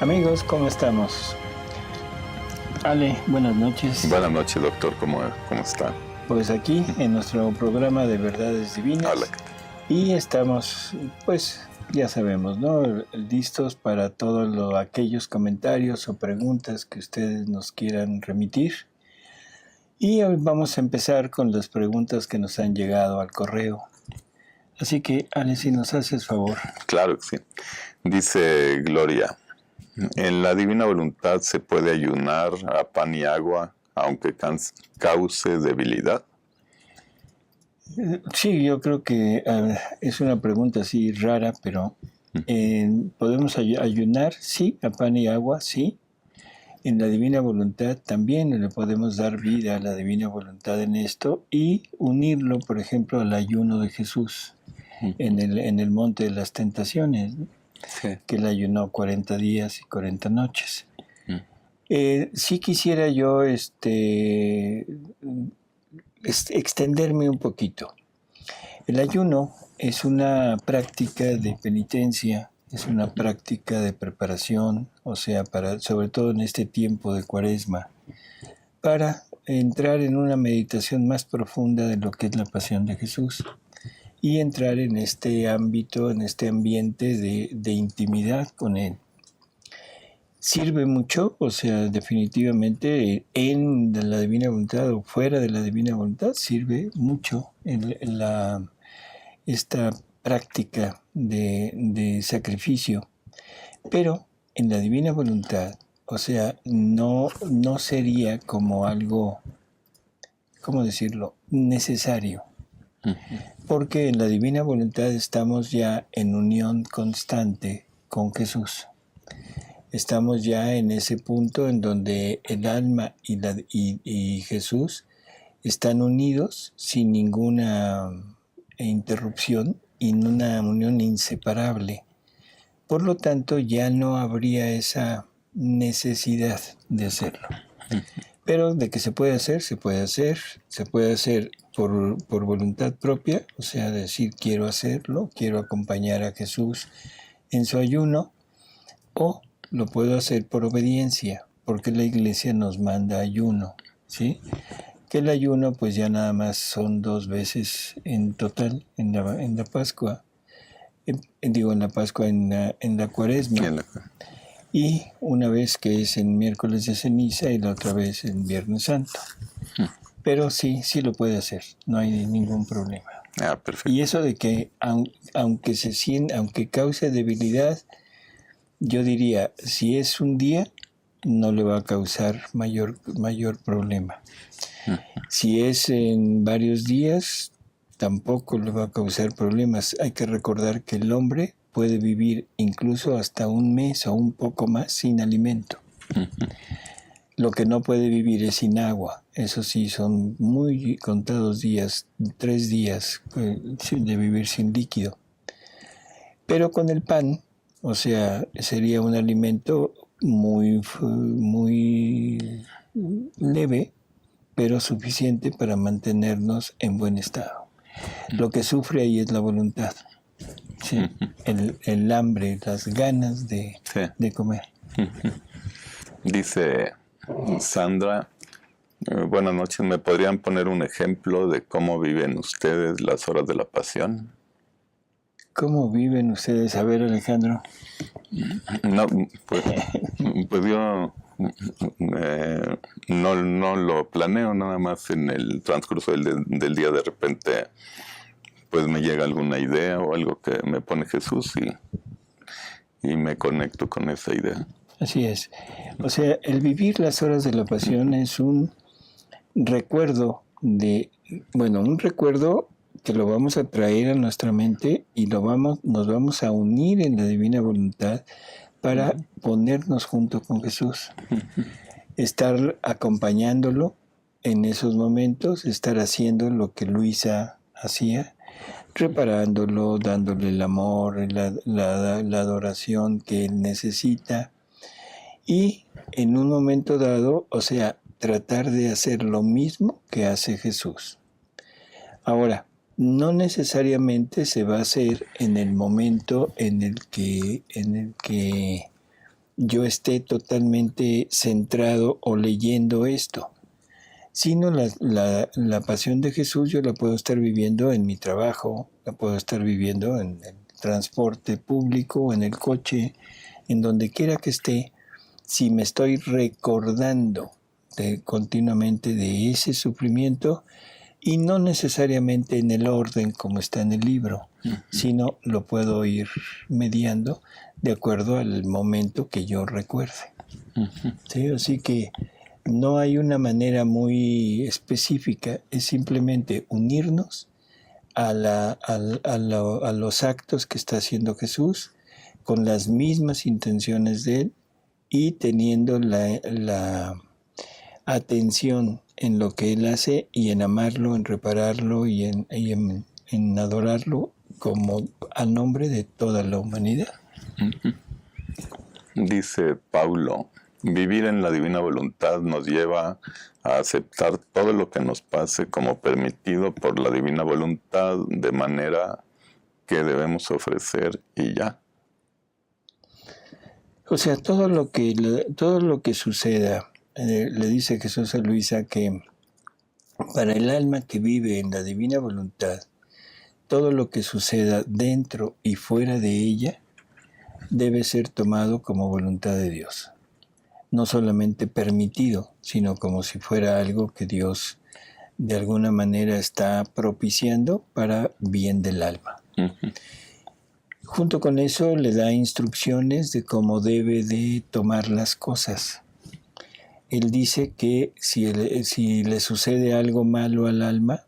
Amigos, ¿cómo estamos? Ale, buenas noches. Buenas noches, doctor. ¿Cómo está? Pues aquí en nuestro programa de Verdades Divinas. Hola. Y estamos, pues, ya sabemos, ¿no? Listos para todos aquellos comentarios o preguntas que ustedes nos quieran remitir. Y hoy vamos a empezar con las preguntas que nos han llegado al correo. Así que, Ale, si nos haces favor. Claro que sí. Dice Gloria, ¿en la divina voluntad se puede ayunar a pan y agua aunque cause debilidad? Sí, yo creo que es una pregunta así rara, pero ¿podemos ayunar? Sí, a pan y agua, sí. En la divina voluntad también le podemos dar vida a la divina voluntad en esto y unirlo, por ejemplo, al ayuno de Jesús en el monte de las tentaciones, ¿no? Sí. Que él ayunó 40 días y 40 noches. Sí quisiera yo extenderme un poquito. El ayuno es una práctica de penitencia, es una práctica de preparación, o sea, sobre todo en este tiempo de Cuaresma, para entrar en una meditación más profunda de lo que es la pasión de Jesús y entrar en este ámbito, en este ambiente de intimidad con Él. Sirve mucho, o sea, definitivamente en la divina voluntad o fuera de la divina voluntad, sirve mucho en esta práctica de sacrificio. Pero en la divina voluntad, o sea, no sería como algo, ¿cómo decirlo?, necesario. Porque en la divina voluntad estamos ya en unión constante con Jesús. Estamos ya en ese punto en donde el alma y Jesús están unidos sin ninguna interrupción y en una unión inseparable. Por lo tanto, ya no habría esa necesidad de hacerlo. Pero de que se puede hacer, se puede hacer. Se puede hacer por voluntad propia, o sea, decir quiero hacerlo, quiero acompañar a Jesús en su ayuno, o lo puedo hacer por obediencia, porque la Iglesia nos manda ayuno, ¿sí? Que el ayuno pues ya nada más son 2 veces en total en la Pascua, en la Pascua, en la Cuaresma, y una vez que es en miércoles de ceniza y la otra vez en Viernes Santo. Pero sí lo puede hacer, no hay ningún problema. Perfecto. Y eso de que aunque cause debilidad, yo diría, si es un día, no le va a causar mayor problema. Si es en varios días, tampoco le va a causar problemas. Hay que recordar que el hombre puede vivir incluso hasta un mes o un poco más sin alimento. Lo que no puede vivir es sin agua. Eso sí, son muy contados días, 3 días de vivir sin líquido. Pero con el pan, o sea, sería un alimento muy leve, pero suficiente para mantenernos en buen estado. Lo que sufre ahí es la voluntad, ¿sí? El hambre, las ganas de comer. Dice Sandra, buenas noches, ¿me podrían poner un ejemplo de cómo viven ustedes las horas de la pasión? ¿Cómo viven ustedes? A ver, Alejandro. No, pues yo no lo planeo, nada más en el transcurso del día de repente pues me llega alguna idea o algo que me pone Jesús y me conecto con esa idea. Así es. O sea, el vivir las horas de la pasión es un recuerdo un recuerdo que lo vamos a traer a nuestra mente y nos vamos a unir en la divina voluntad para ponernos junto con Jesús. Estar acompañándolo en esos momentos, estar haciendo lo que Luisa hacía, reparándolo, dándole el amor, la adoración que él necesita. Y en un momento dado, o sea, tratar de hacer lo mismo que hace Jesús. Ahora, no necesariamente se va a hacer en el momento en el que yo esté totalmente centrado o leyendo esto, sino la pasión de Jesús yo la puedo estar viviendo en mi trabajo, la puedo estar viviendo en el transporte público, en el coche, en donde quiera que esté, si me estoy recordando continuamente de ese sufrimiento, y no necesariamente en el orden como está en el libro, sino lo puedo ir mediando de acuerdo al momento que yo recuerde. ¿Sí? Así que no hay una manera muy específica, es simplemente unirnos a los actos que está haciendo Jesús con las mismas intenciones de Él y teniendo la atención en lo que Él hace y en amarlo, en repararlo y en adorarlo como a nombre de toda la humanidad. Dice Paulo, vivir en la divina voluntad nos lleva a aceptar todo lo que nos pase como permitido por la divina voluntad, de manera que debemos ofrecer y ya. O sea, todo lo que suceda, le dice Jesús a Luisa que para el alma que vive en la divina voluntad, todo lo que suceda dentro y fuera de ella debe ser tomado como voluntad de Dios. No solamente permitido, sino como si fuera algo que Dios de alguna manera está propiciando para bien del alma. Junto con eso le da instrucciones de cómo debe de tomar las cosas. Él dice que si le sucede algo malo al alma,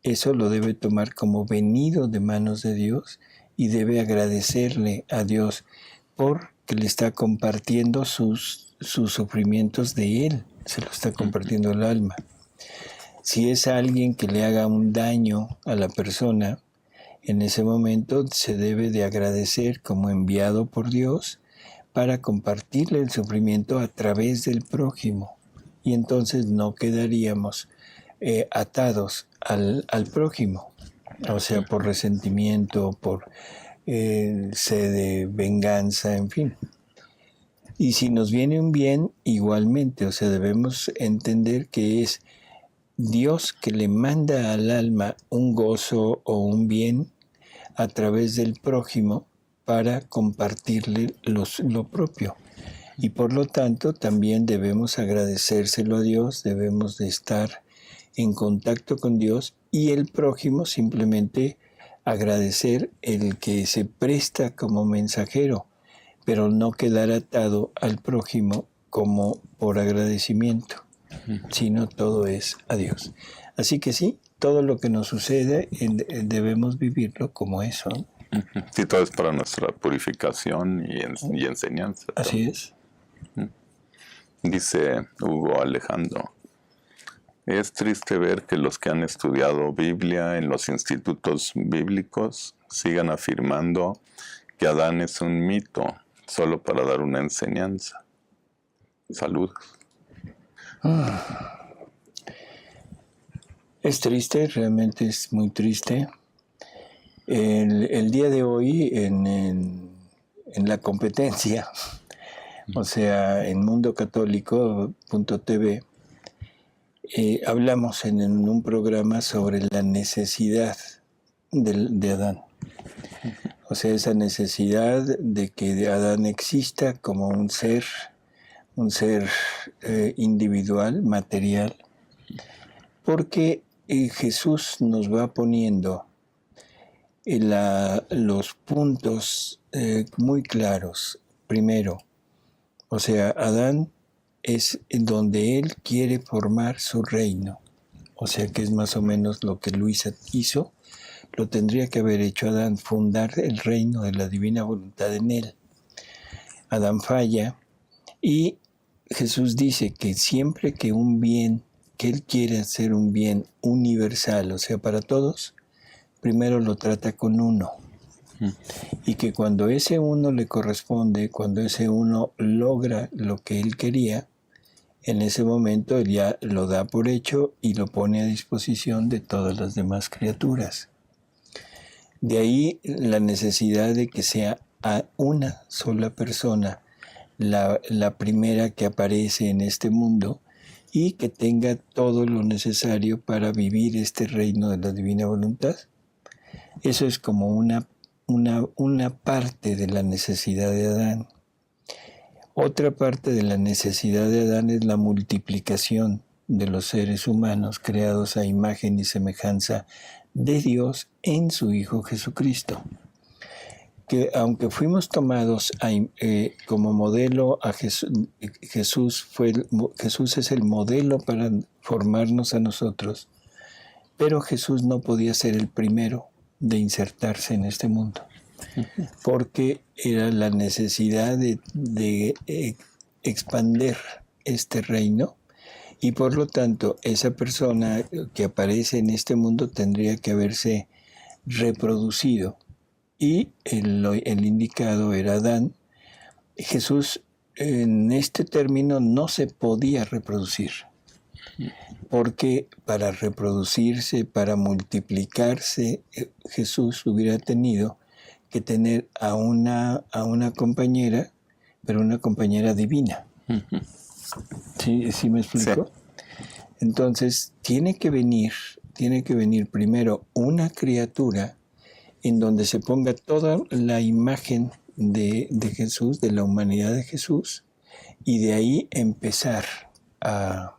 eso lo debe tomar como venido de manos de Dios y debe agradecerle a Dios porque le está compartiendo sus sufrimientos de Él, se lo está compartiendo al alma. Si es alguien que le haga un daño a la persona, en ese momento se debe de agradecer como enviado por Dios para compartirle el sufrimiento a través del prójimo. Y entonces no quedaríamos atados al prójimo, o sea, por resentimiento, por sed de venganza, en fin. Y si nos viene un bien, igualmente, o sea, debemos entender que es Dios que le manda al alma un gozo o un bien a través del prójimo para compartirle lo propio. Y por lo tanto también debemos agradecérselo a Dios, debemos de estar en contacto con Dios y el prójimo simplemente agradecer el que se presta como mensajero, pero no quedar atado al prójimo como por agradecimiento, sino todo es a Dios. Así que sí, todo lo que nos sucede debemos vivirlo como eso. Sí, todo es para nuestra purificación y enseñanza. Así es. Dice Hugo Alejandro, es triste ver que los que han estudiado Biblia en los institutos bíblicos sigan afirmando que Adán es un mito solo para dar una enseñanza. Saludos. Es triste, realmente es muy triste. El día de hoy en la competencia, o sea, en mundocatólico.tv, hablamos en un programa sobre la necesidad de Adán. O sea, esa necesidad de que Adán exista como un ser individual, material, porque Jesús nos va poniendo los puntos muy claros. Primero, o sea, Adán es donde él quiere formar su reino. O sea, que es más o menos lo que Luisa hizo. Lo tendría que haber hecho Adán, fundar el reino de la divina voluntad en él. Adán falla y Jesús dice que siempre que un bien, que él quiere hacer un bien universal, o sea, para todos, primero lo trata con uno. Y que cuando ese uno le corresponde, cuando ese uno logra lo que él quería, en ese momento él ya lo da por hecho y lo pone a disposición de todas las demás criaturas. De ahí la necesidad de que sea a una sola persona la primera que aparece en este mundo y que tenga todo lo necesario para vivir este reino de la divina voluntad. Eso es como una parte de la necesidad de Adán. Otra parte de la necesidad de Adán es la multiplicación de los seres humanos creados a imagen y semejanza de Dios en su Hijo Jesucristo. Que aunque fuimos tomados como modelo a Jesús es el modelo para formarnos a nosotros, pero Jesús no podía ser el primero de insertarse en este mundo, porque era la necesidad de expandir este reino, y por lo tanto esa persona que aparece en este mundo tendría que haberse reproducido, y el indicado era Adán. Jesús en este término no se podía reproducir, porque para reproducirse, para multiplicarse, Jesús hubiera tenido que tener a una compañera, pero una compañera divina. ¿Sí me explico? Sí. Entonces tiene que venir primero una criatura en donde se ponga toda la imagen de Jesús, de la humanidad de Jesús, y de ahí empezar a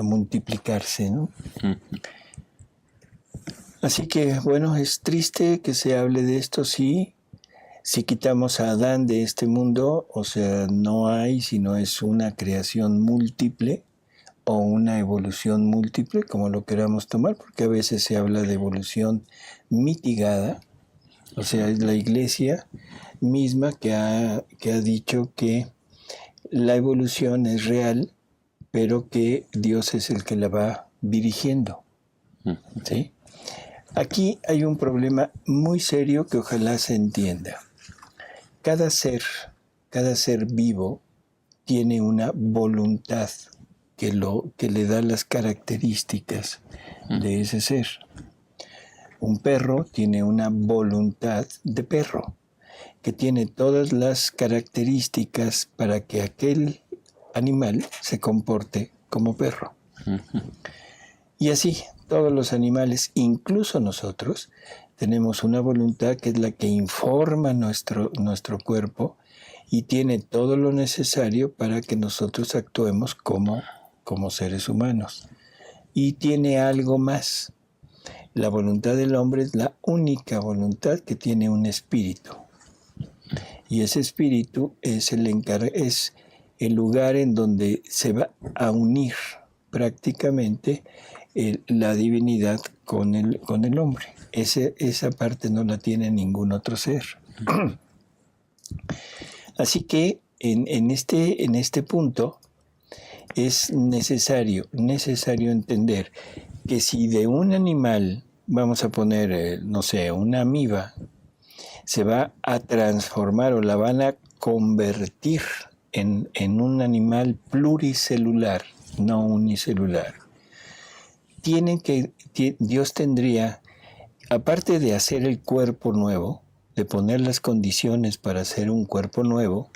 multiplicarse, ¿no? Así que, bueno, es triste que se hable de esto, sí. Si quitamos a Adán de este mundo, o sea, no hay, sino es una creación múltiple o una evolución múltiple, como lo queramos tomar, porque a veces se habla de evolución mitigada, o sea, es la Iglesia misma que ha dicho que la evolución es real, pero que Dios es el que la va dirigiendo, ¿sí? Aquí hay un problema muy serio que ojalá se entienda. Cada ser vivo tiene una voluntad que le da las características de ese ser. Un perro tiene una voluntad de perro, que tiene todas las características para que aquel animal se comporte como perro. Y así, todos los animales, incluso nosotros, tenemos una voluntad que es la que informa nuestro cuerpo y tiene todo lo necesario para que nosotros actuemos como seres humanos. Y tiene algo más. La voluntad del hombre es la única voluntad que tiene un espíritu. Y ese espíritu es el lugar en donde se va a unir prácticamente la divinidad con el hombre. Esa parte no la tiene ningún otro ser. Así que en este punto es necesario entender que si de un animal, vamos a poner, no sé, una amiba, se va a transformar o la van a convertir en un animal pluricelular, no unicelular, Dios tendría, aparte de hacer el cuerpo nuevo, de poner las condiciones para hacer un cuerpo nuevo,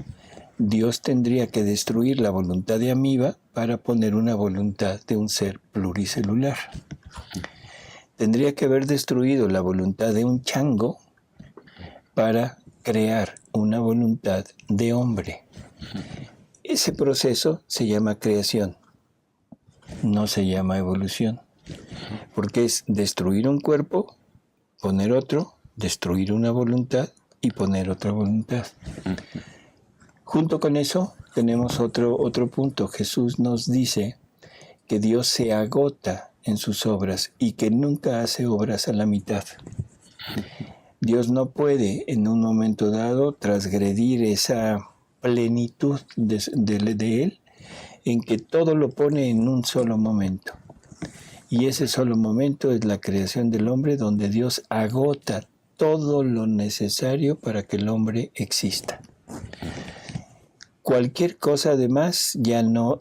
Dios tendría que destruir la voluntad de amiba para poner una voluntad de un ser pluricelular. Tendría que haber destruido la voluntad de un chango para crear una voluntad de hombre. Ese proceso se llama creación, no se llama evolución, porque es destruir un cuerpo, poner otro, destruir una voluntad y poner otra voluntad. Junto con eso tenemos otro punto. Jesús nos dice que Dios se agota en sus obras y que nunca hace obras a la mitad. Dios no puede en un momento dado transgredir esa plenitud de Él, en que todo lo pone en un solo momento. Y ese solo momento es la creación del hombre, donde Dios agota todo lo necesario para que el hombre exista. Cualquier cosa además ya no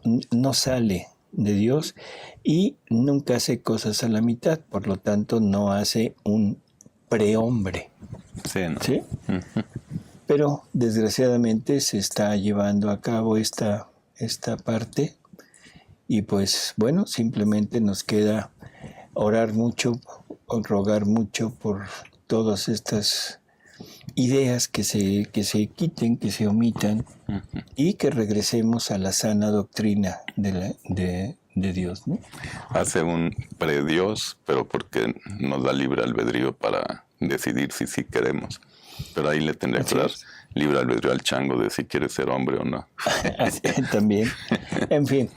sale de Dios y nunca hace cosas a la mitad, por lo tanto no hace un prehombre. Sí, ¿no? ¿Sí? Pero desgraciadamente se está llevando a cabo esta parte y pues bueno, simplemente nos queda orar mucho, rogar mucho por todas estas ideas que se quiten, que se omitan y que regresemos a la sana doctrina de Dios, ¿no? Hace un pre-Dios, pero porque nos da libre albedrío para decidir si sí queremos. Pero ahí le tendría que dar libre albedrío al chango de si quiere ser hombre o no. También. En fin,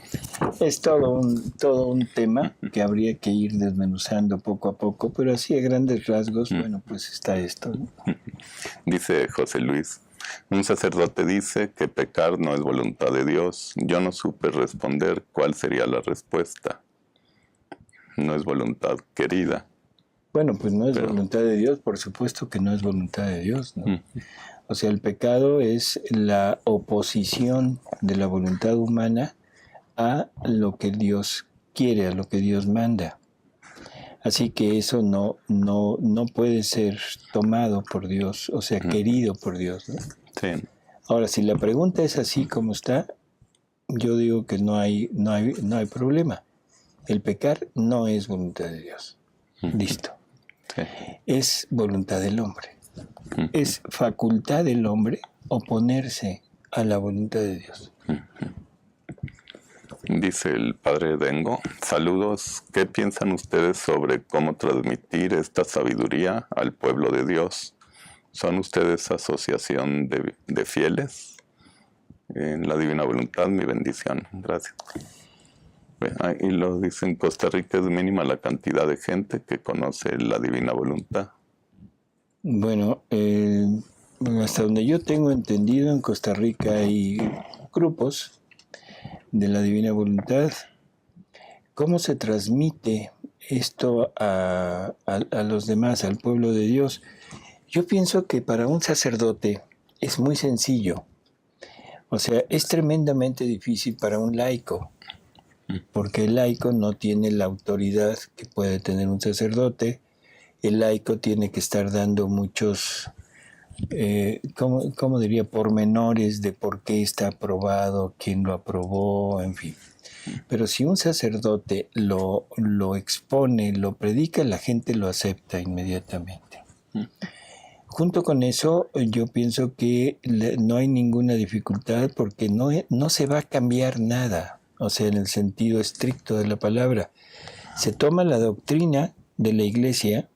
es todo un tema que habría que ir desmenuzando poco a poco, pero así a grandes rasgos, bueno, pues está esto, ¿no? Dice José Luis, un sacerdote dice que pecar no es voluntad de Dios. Yo no supe responder cuál sería la respuesta. No es voluntad querida. Bueno, pues no es voluntad de Dios, por supuesto que no es voluntad de Dios, ¿no? O sea, el pecado es la oposición de la voluntad humana a lo que Dios quiere, a lo que Dios manda. Así que eso no puede ser tomado por Dios, o sea, querido por Dios, ¿no? Sí. Ahora, si la pregunta es así como está, yo digo que no hay problema. El pecar no es voluntad de Dios. Listo. Sí. Es voluntad del hombre. Es facultad del hombre oponerse a la voluntad de Dios. Dice el padre Dengo, saludos, ¿qué piensan ustedes sobre cómo transmitir esta sabiduría al pueblo de Dios? ¿Son ustedes asociación de fieles? En la divina voluntad, mi bendición. Gracias. Y lo dice, en Costa Rica es mínima la cantidad de gente que conoce la divina voluntad. Bueno, hasta donde yo tengo entendido, en Costa Rica hay grupos de la divina voluntad. ¿Cómo se transmite esto a los demás, al pueblo de Dios? Yo pienso que para un sacerdote es muy sencillo. O sea, es tremendamente difícil para un laico, porque el laico no tiene la autoridad que puede tener un sacerdote. El laico tiene que estar dando muchos, ¿cómo diría?, pormenores de por qué está aprobado, quién lo aprobó, en fin. Pero si un sacerdote lo expone, lo predica, la gente lo acepta inmediatamente. Junto con eso, yo pienso que no hay ninguna dificultad porque no se va a cambiar nada, o sea, en el sentido estricto de la palabra. Se toma la doctrina de la Iglesia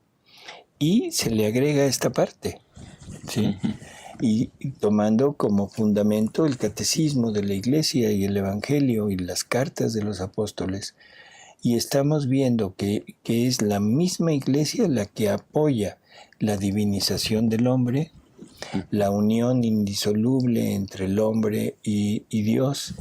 y se le agrega esta parte, ¿sí? Y tomando como fundamento el catecismo de la Iglesia y el Evangelio y las cartas de los apóstoles, y estamos viendo que es la misma Iglesia la que apoya la divinización del hombre, la unión indisoluble entre el hombre y Dios,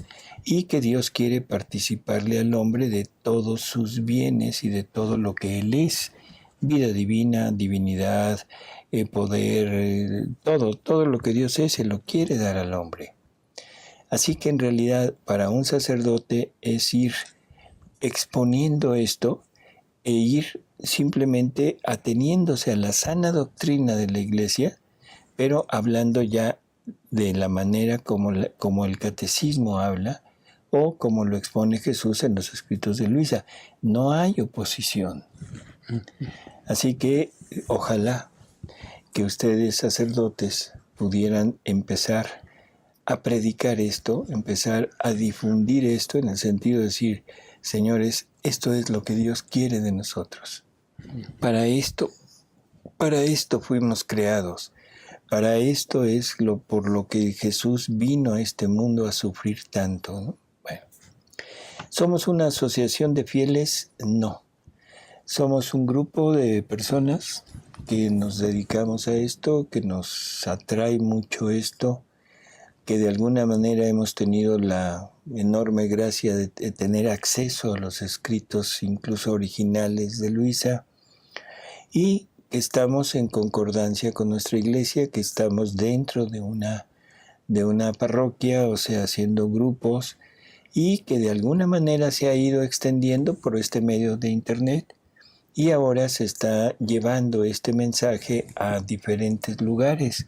y que Dios quiere participarle al hombre de todos sus bienes y de todo lo que Él es, vida divina, divinidad, poder, todo lo que Dios es, se lo quiere dar al hombre. Así que en realidad para un sacerdote es ir exponiendo esto e ir simplemente ateniéndose a la sana doctrina de la Iglesia, pero hablando ya de la manera como el catecismo habla o como lo expone Jesús en los escritos de Luisa. No hay oposición. Así que ojalá que ustedes, sacerdotes, pudieran empezar a predicar esto, empezar a difundir esto en el sentido de decir, señores, esto es lo que Dios quiere de nosotros. Para esto fuimos creados. Para esto es por lo que Jesús vino a este mundo a sufrir tanto, ¿no? Bueno, ¿somos una asociación de fieles? No. Somos un grupo de personas que nos dedicamos a esto, que nos atrae mucho esto, que de alguna manera hemos tenido la enorme gracia de tener acceso a los escritos incluso originales de Luisa, y que estamos en concordancia con nuestra iglesia, que estamos dentro de una parroquia, o sea, haciendo grupos, y que de alguna manera se ha ido extendiendo por este medio de internet, y ahora se está llevando este mensaje a diferentes lugares.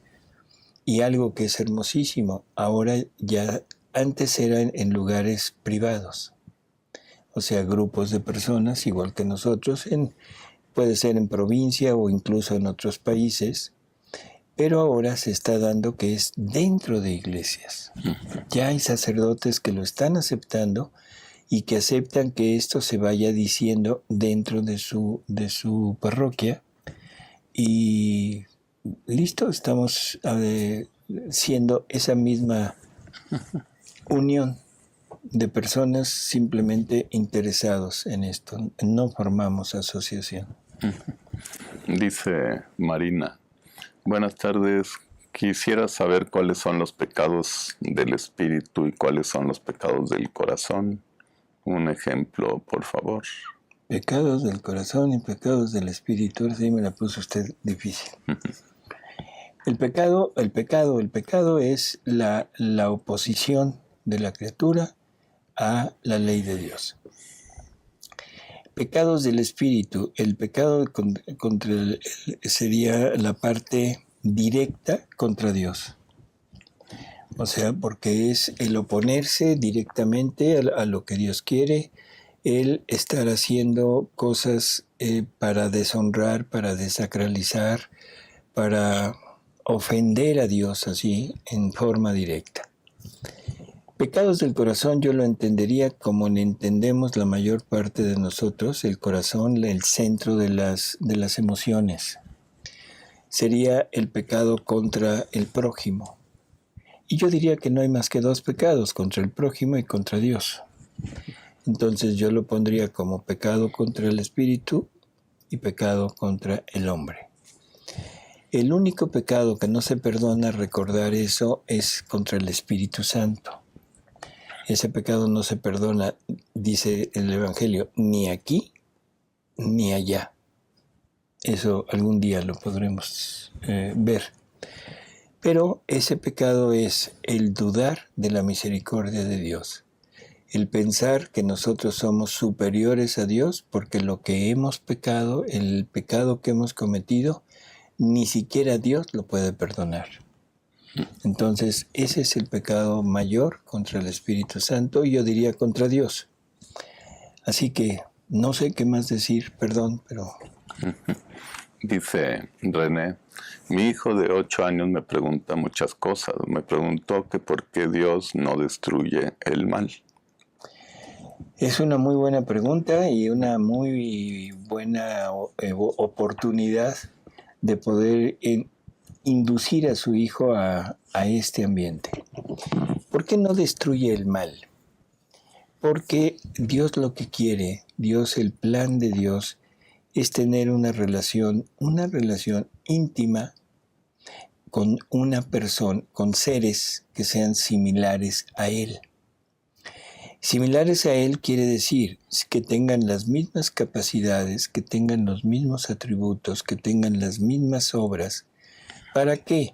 Y algo que es hermosísimo, ahora ya, antes era en lugares privados, o sea, grupos de personas, igual que nosotros, puede ser en provincia o incluso en otros países, pero ahora se está dando que es dentro de iglesias. Ya hay sacerdotes que lo están aceptando y que aceptan que esto se vaya diciendo dentro de su parroquia. Y listo, estamos siendo esa misma unión de personas simplemente interesados en esto. No formamos asociación. Dice Marina, buenas tardes. Quisiera saber cuáles son los pecados del espíritu y cuáles son los pecados del corazón. Un ejemplo, por favor. Pecados del corazón y pecados del espíritu. Ahora sí me la puso usted difícil. El pecado es la oposición de la criatura a la ley de Dios. Pecados del espíritu. El pecado sería la parte directa contra Dios. O sea, porque es el oponerse directamente a lo que Dios quiere, el estar haciendo cosas para deshonrar, para desacralizar, para ofender a Dios así, en forma directa. Pecados del corazón yo lo entendería como entendemos la mayor parte de nosotros, el corazón, el centro de las emociones. Sería el pecado contra el prójimo. Y yo diría que no hay más que dos pecados, contra el prójimo y contra Dios. Entonces yo lo pondría como pecado contra el espíritu y pecado contra el hombre. El único pecado que no se perdona recordar eso es contra el Espíritu Santo. Ese pecado no se perdona, dice el Evangelio, ni aquí ni allá. Eso algún día lo podremos ver. Pero ese pecado es el dudar de la misericordia de Dios. El pensar que nosotros somos superiores a Dios porque lo que hemos pecado, el pecado que hemos cometido, ni siquiera Dios lo puede perdonar. Entonces, ese es el pecado mayor contra el Espíritu Santo y yo diría contra Dios. Así que no sé qué más decir, perdón, pero... Dice René, mi hijo de 8 años me pregunta muchas cosas. Me preguntó que por qué Dios no destruye el mal. Es una muy buena pregunta y una muy buena oportunidad de poder inducir a su hijo a este ambiente. ¿Por qué no destruye el mal? Porque Dios lo que quiere, Dios, el plan de Dios, es tener una relación íntima con una persona, con seres que sean similares a Él. Similares a Él quiere decir que tengan las mismas capacidades, que tengan los mismos atributos, que tengan las mismas obras, para que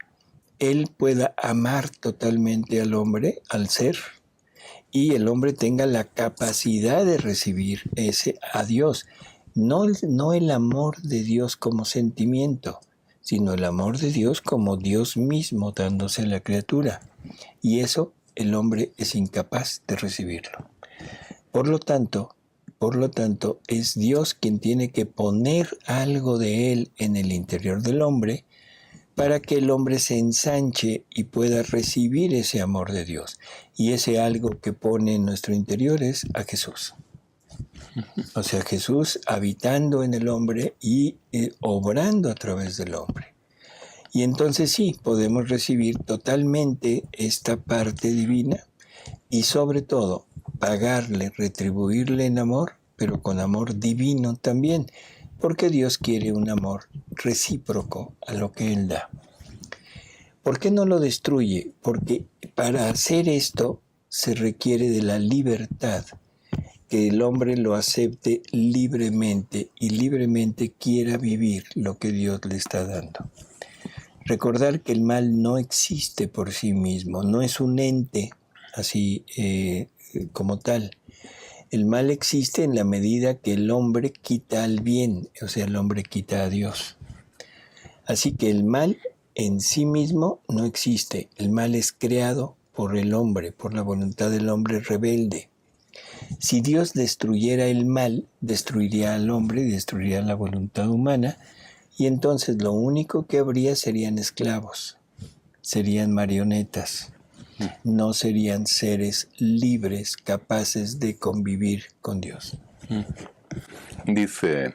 Él pueda amar totalmente al hombre, al ser, y el hombre tenga la capacidad de recibir ese a Dios. No el amor de Dios como sentimiento, sino el amor de Dios como Dios mismo dándose a la criatura. Y eso el hombre es incapaz de recibirlo. Por lo tanto, es Dios quien tiene que poner algo de Él en el interior del hombre para que el hombre se ensanche y pueda recibir ese amor de Dios. Y ese algo que pone en nuestro interior es a Jesús. O sea, Jesús habitando en el hombre y obrando a través del hombre. Y entonces sí, podemos recibir totalmente esta parte divina y sobre todo pagarle, retribuirle en amor, pero con amor divino también, porque Dios quiere un amor recíproco a lo que Él da. ¿Por qué no lo destruye? Porque para hacer esto se requiere de la libertad, que el hombre lo acepte libremente y libremente quiera vivir lo que Dios le está dando. Recordar que el mal no existe por sí mismo, no es un ente así como tal. El mal existe en la medida que el hombre quita al bien, o sea, el hombre quita a Dios. Así que el mal en sí mismo no existe. El mal es creado por el hombre, por la voluntad del hombre rebelde. Si Dios destruyera el mal, destruiría al hombre y destruiría la voluntad humana, y entonces lo único que habría serían esclavos, serían marionetas, no serían seres libres capaces de convivir con Dios. Dice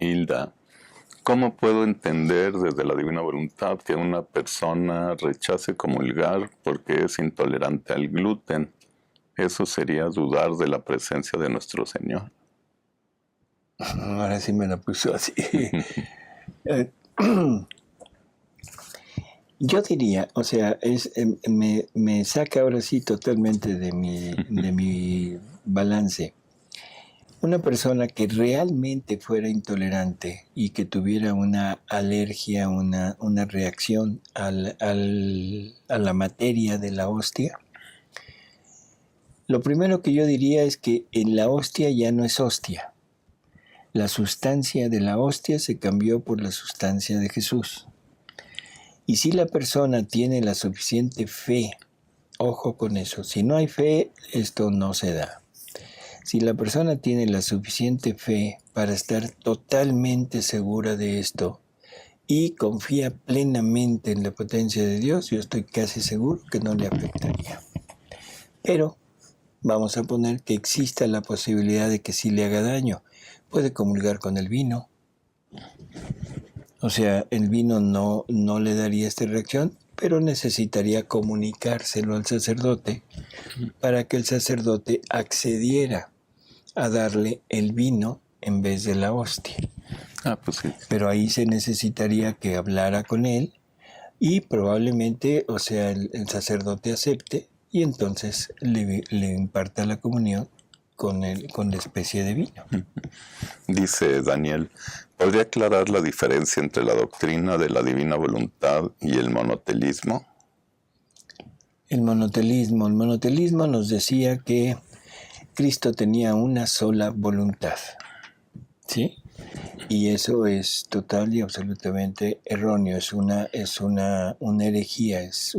Hilda, ¿cómo puedo entender desde la divina voluntad que una persona rechace comulgar porque es intolerante al gluten? Eso sería dudar de la presencia de nuestro Señor. Ahora sí me la puso así. Yo diría, o sea, me saca ahora sí totalmente de mi balance. Una persona que realmente fuera intolerante y que tuviera una alergia, una reacción a la materia de la hostia, lo primero que yo diría es que en la hostia ya no es hostia. La sustancia de la hostia se cambió por la sustancia de Jesús. Y si la persona tiene la suficiente fe, ojo con eso, si no hay fe, esto no se da. Si la persona tiene la suficiente fe para estar totalmente segura de esto y confía plenamente en la potencia de Dios, yo estoy casi seguro que no le afectaría. Pero vamos a poner que exista la posibilidad de que sí le haga daño. Puede comulgar con el vino. O sea, el vino no le daría esta reacción, pero necesitaría comunicárselo al sacerdote para que el sacerdote accediera a darle el vino en vez de la hostia. Pues sí. Pero ahí se necesitaría que hablara con él y probablemente, o sea, el sacerdote acepte y entonces le imparta la comunión con la especie de vino. Dice Daniel, ¿podría aclarar la diferencia entre la doctrina de la divina voluntad y el monotelismo? El monotelismo nos decía que Cristo tenía una sola voluntad, ¿sí? Y eso es total y absolutamente erróneo, es una herejía, es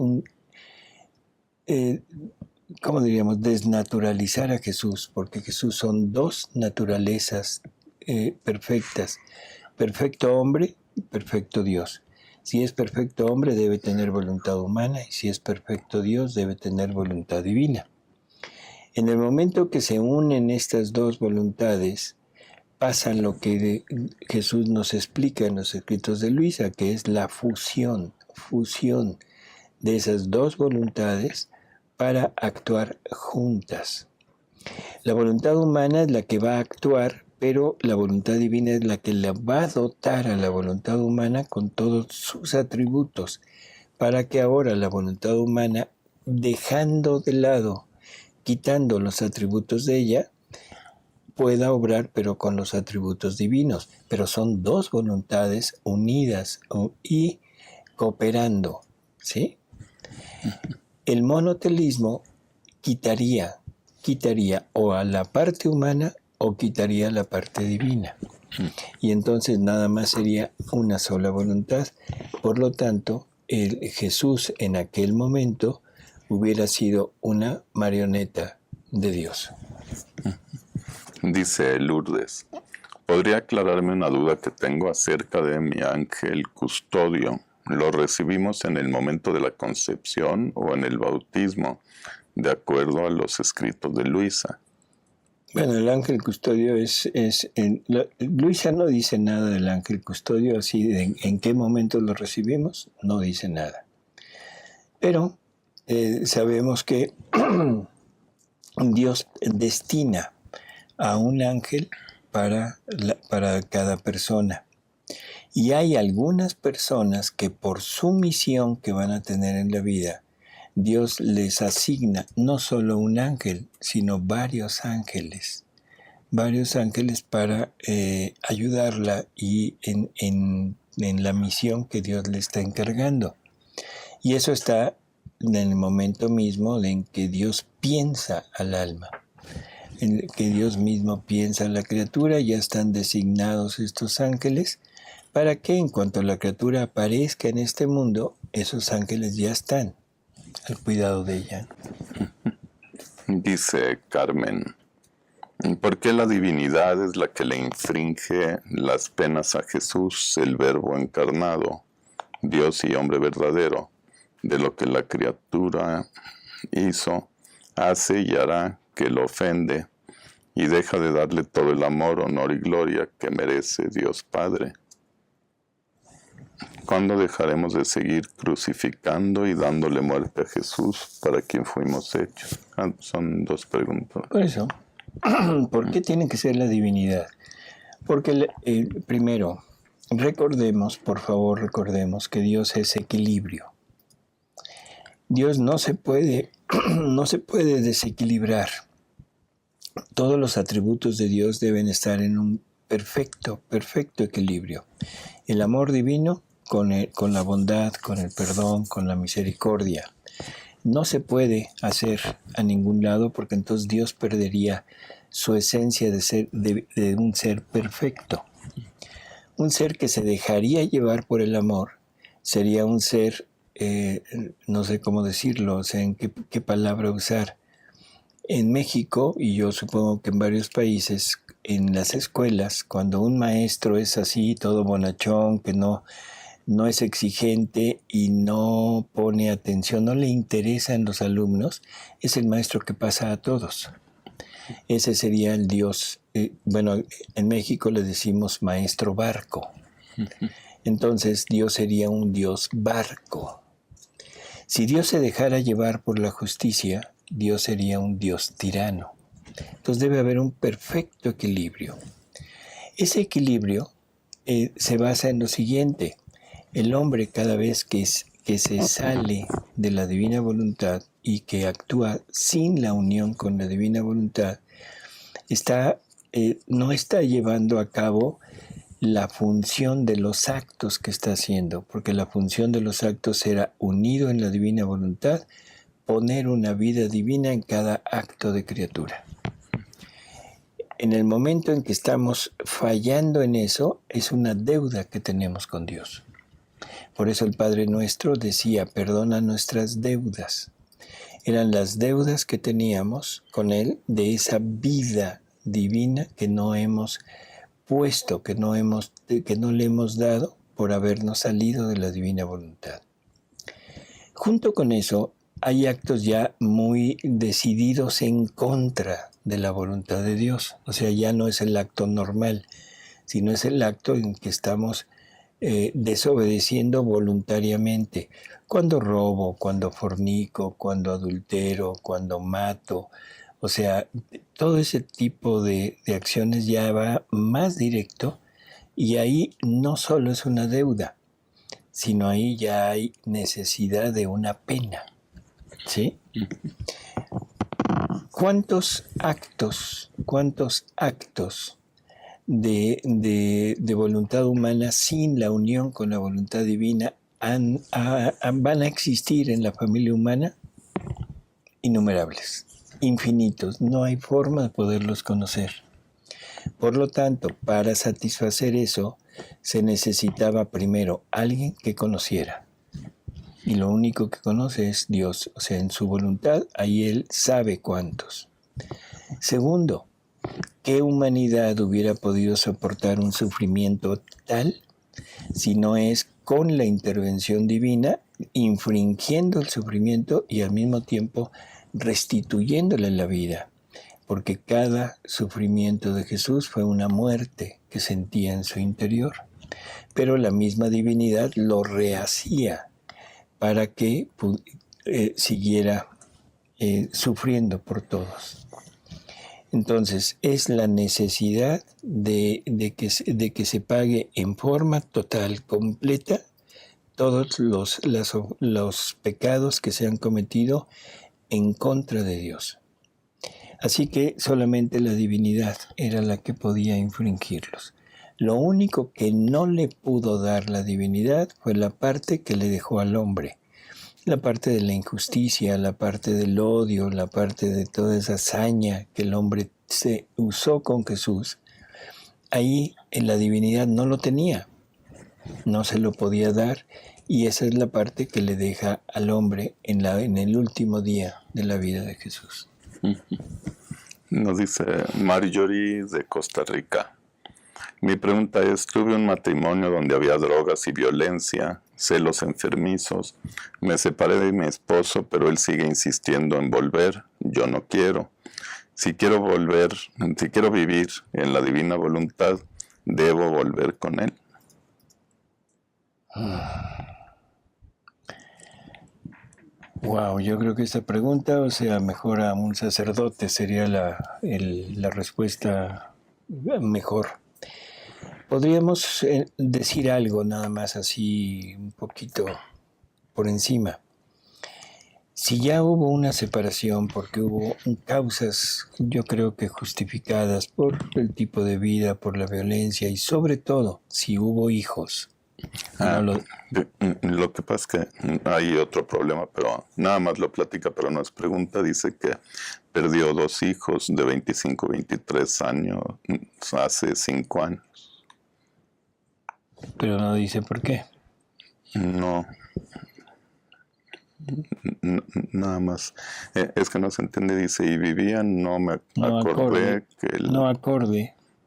¿cómo diríamos? Desnaturalizar a Jesús, porque Jesús son dos naturalezas perfectas, perfecto hombre y perfecto Dios. Si es perfecto hombre debe tener voluntad humana y si es perfecto Dios debe tener voluntad divina. En el momento que se unen estas dos voluntades, pasa lo que Jesús nos explica en los escritos de Luisa, que es la fusión de esas dos voluntades para actuar juntas. La voluntad humana es la que va a actuar, pero la voluntad divina es la que le va a dotar a la voluntad humana con todos sus atributos, para que ahora la voluntad humana, dejando de lado, quitando los atributos de ella, pueda obrar pero con los atributos divinos. Pero son dos voluntades unidas y cooperando, ¿sí? El monotelismo quitaría o a la parte humana o quitaría la parte divina. Y entonces nada más sería una sola voluntad. Por lo tanto, el Jesús en aquel momento hubiera sido una marioneta de Dios. Dice Lourdes, ¿podría aclararme una duda que tengo acerca de mi ángel custodio? ¿Lo recibimos en el momento de la concepción o en el bautismo, de acuerdo a los escritos de Luisa? Bueno, el ángel custodio Luisa no dice nada del ángel custodio, así de en qué momento lo recibimos, no dice nada. Pero sabemos que Dios destina a un ángel para cada persona. Y hay algunas personas que por su misión que van a tener en la vida, Dios les asigna no solo un ángel, sino varios ángeles para ayudarla y en la misión que Dios le está encargando. Y eso está en el momento mismo en que Dios piensa al alma, en que Dios mismo piensa a la criatura. Ya están designados estos ángeles para que en cuanto la criatura aparezca en este mundo, esos ángeles ya están al cuidado de ella. Dice Carmen, ¿por qué la divinidad es la que le infringe las penas a Jesús, el Verbo encarnado, Dios y hombre verdadero, de lo que la criatura hizo, hace y hará que lo ofende, y deja de darle todo el amor, honor y gloria que merece Dios Padre? ¿Cuándo dejaremos de seguir crucificando y dándole muerte a Jesús para quien fuimos hechos? Son dos preguntas. Por eso, ¿por qué tiene que ser la divinidad? Porque primero, por favor recordemos que Dios es equilibrio. Dios no se puede desequilibrar. Todos los atributos de Dios deben estar en un perfecto equilibrio. El amor divino con la bondad, con el perdón, con la misericordia. No se puede hacer a ningún lado porque entonces Dios perdería su esencia de un ser perfecto. Un ser que se dejaría llevar por el amor sería un ser, no sé cómo decirlo, o sea, en qué palabra usar. En México, y yo supongo que en varios países, en las escuelas, cuando un maestro es así, todo bonachón, que no es exigente y no pone atención, no le interesa en los alumnos, es el maestro que pasa a todos. Ese sería el Dios. Bueno, en México le decimos maestro barco. Entonces Dios sería un Dios barco. Si Dios se dejara llevar por la justicia, Dios sería un Dios tirano. Entonces debe haber un perfecto equilibrio. Ese equilibrio se basa en lo siguiente. El hombre, cada vez que se sale de la divina voluntad y que actúa sin la unión con la divina voluntad, no está llevando a cabo la función de los actos que está haciendo, porque la función de los actos era, unido en la divina voluntad, poner una vida divina en cada acto de criatura. En el momento en que estamos fallando en eso, es una deuda que tenemos con Dios. Por eso el Padre Nuestro decía, perdona nuestras deudas. Eran las deudas que teníamos con Él de esa vida divina que no hemos puesto, que no le hemos dado por habernos salido de la divina voluntad. Junto con eso, hay actos ya muy decididos en contra de la voluntad de Dios. O sea, ya no es el acto normal, sino es el acto en que estamos desobedeciendo voluntariamente. Cuando robo, cuando fornico, cuando adultero, cuando mato. O sea, todo ese tipo de acciones ya va más directo y ahí no solo es una deuda, sino ahí ya hay necesidad de una pena. ¿Sí? ¿Cuántos actos de voluntad humana sin la unión con la voluntad divina van a existir en la familia humana? Innumerables, infinitos, no hay forma de poderlos conocer. Por lo tanto, para satisfacer eso, se necesitaba primero alguien que conociera. Y lo único que conoce es Dios, o sea, en su voluntad, ahí Él sabe cuántos. Segundo, ¿qué humanidad hubiera podido soportar un sufrimiento tal si no es con la intervención divina, infringiendo el sufrimiento y al mismo tiempo restituyéndole la vida? Porque cada sufrimiento de Jesús fue una muerte que sentía en su interior. Pero la misma divinidad lo rehacía para que siguiera sufriendo por todos. Entonces, es la necesidad de que se pague en forma total, completa, todos los pecados que se han cometido en contra de Dios. Así que solamente la divinidad era la que podía infringirlos. Lo único que no le pudo dar la divinidad fue la parte que le dejó al hombre. La parte de la injusticia, la parte del odio, la parte de toda esa hazaña que el hombre se usó con Jesús. Ahí en la divinidad no lo tenía, no se lo podía dar Y esa es la parte que le deja al hombre en el último día de la vida de Jesús. Nos dice Marjorie de Costa Rica. Mi pregunta es, tuve un matrimonio donde había drogas y violencia, celos enfermizos. Me separé de mi esposo, pero él sigue insistiendo en volver. Yo no quiero. Si quiero vivir en la divina voluntad, ¿debo volver con él? Wow, yo creo que esta pregunta, o sea, mejor a un sacerdote sería la respuesta mejor. Podríamos decir algo nada más así un poquito por encima. Si ya hubo una separación porque hubo causas, yo creo que justificadas por el tipo de vida, por la violencia y sobre todo si hubo hijos. Lo que pasa es que hay otro problema, pero nada más lo platica, pero no es pregunta. Dice que perdió 2 hijos de 25, 23 años hace 5 años. Pero no dice por qué. No, nada más. Es que no se entiende, dice, y vivían, no acorde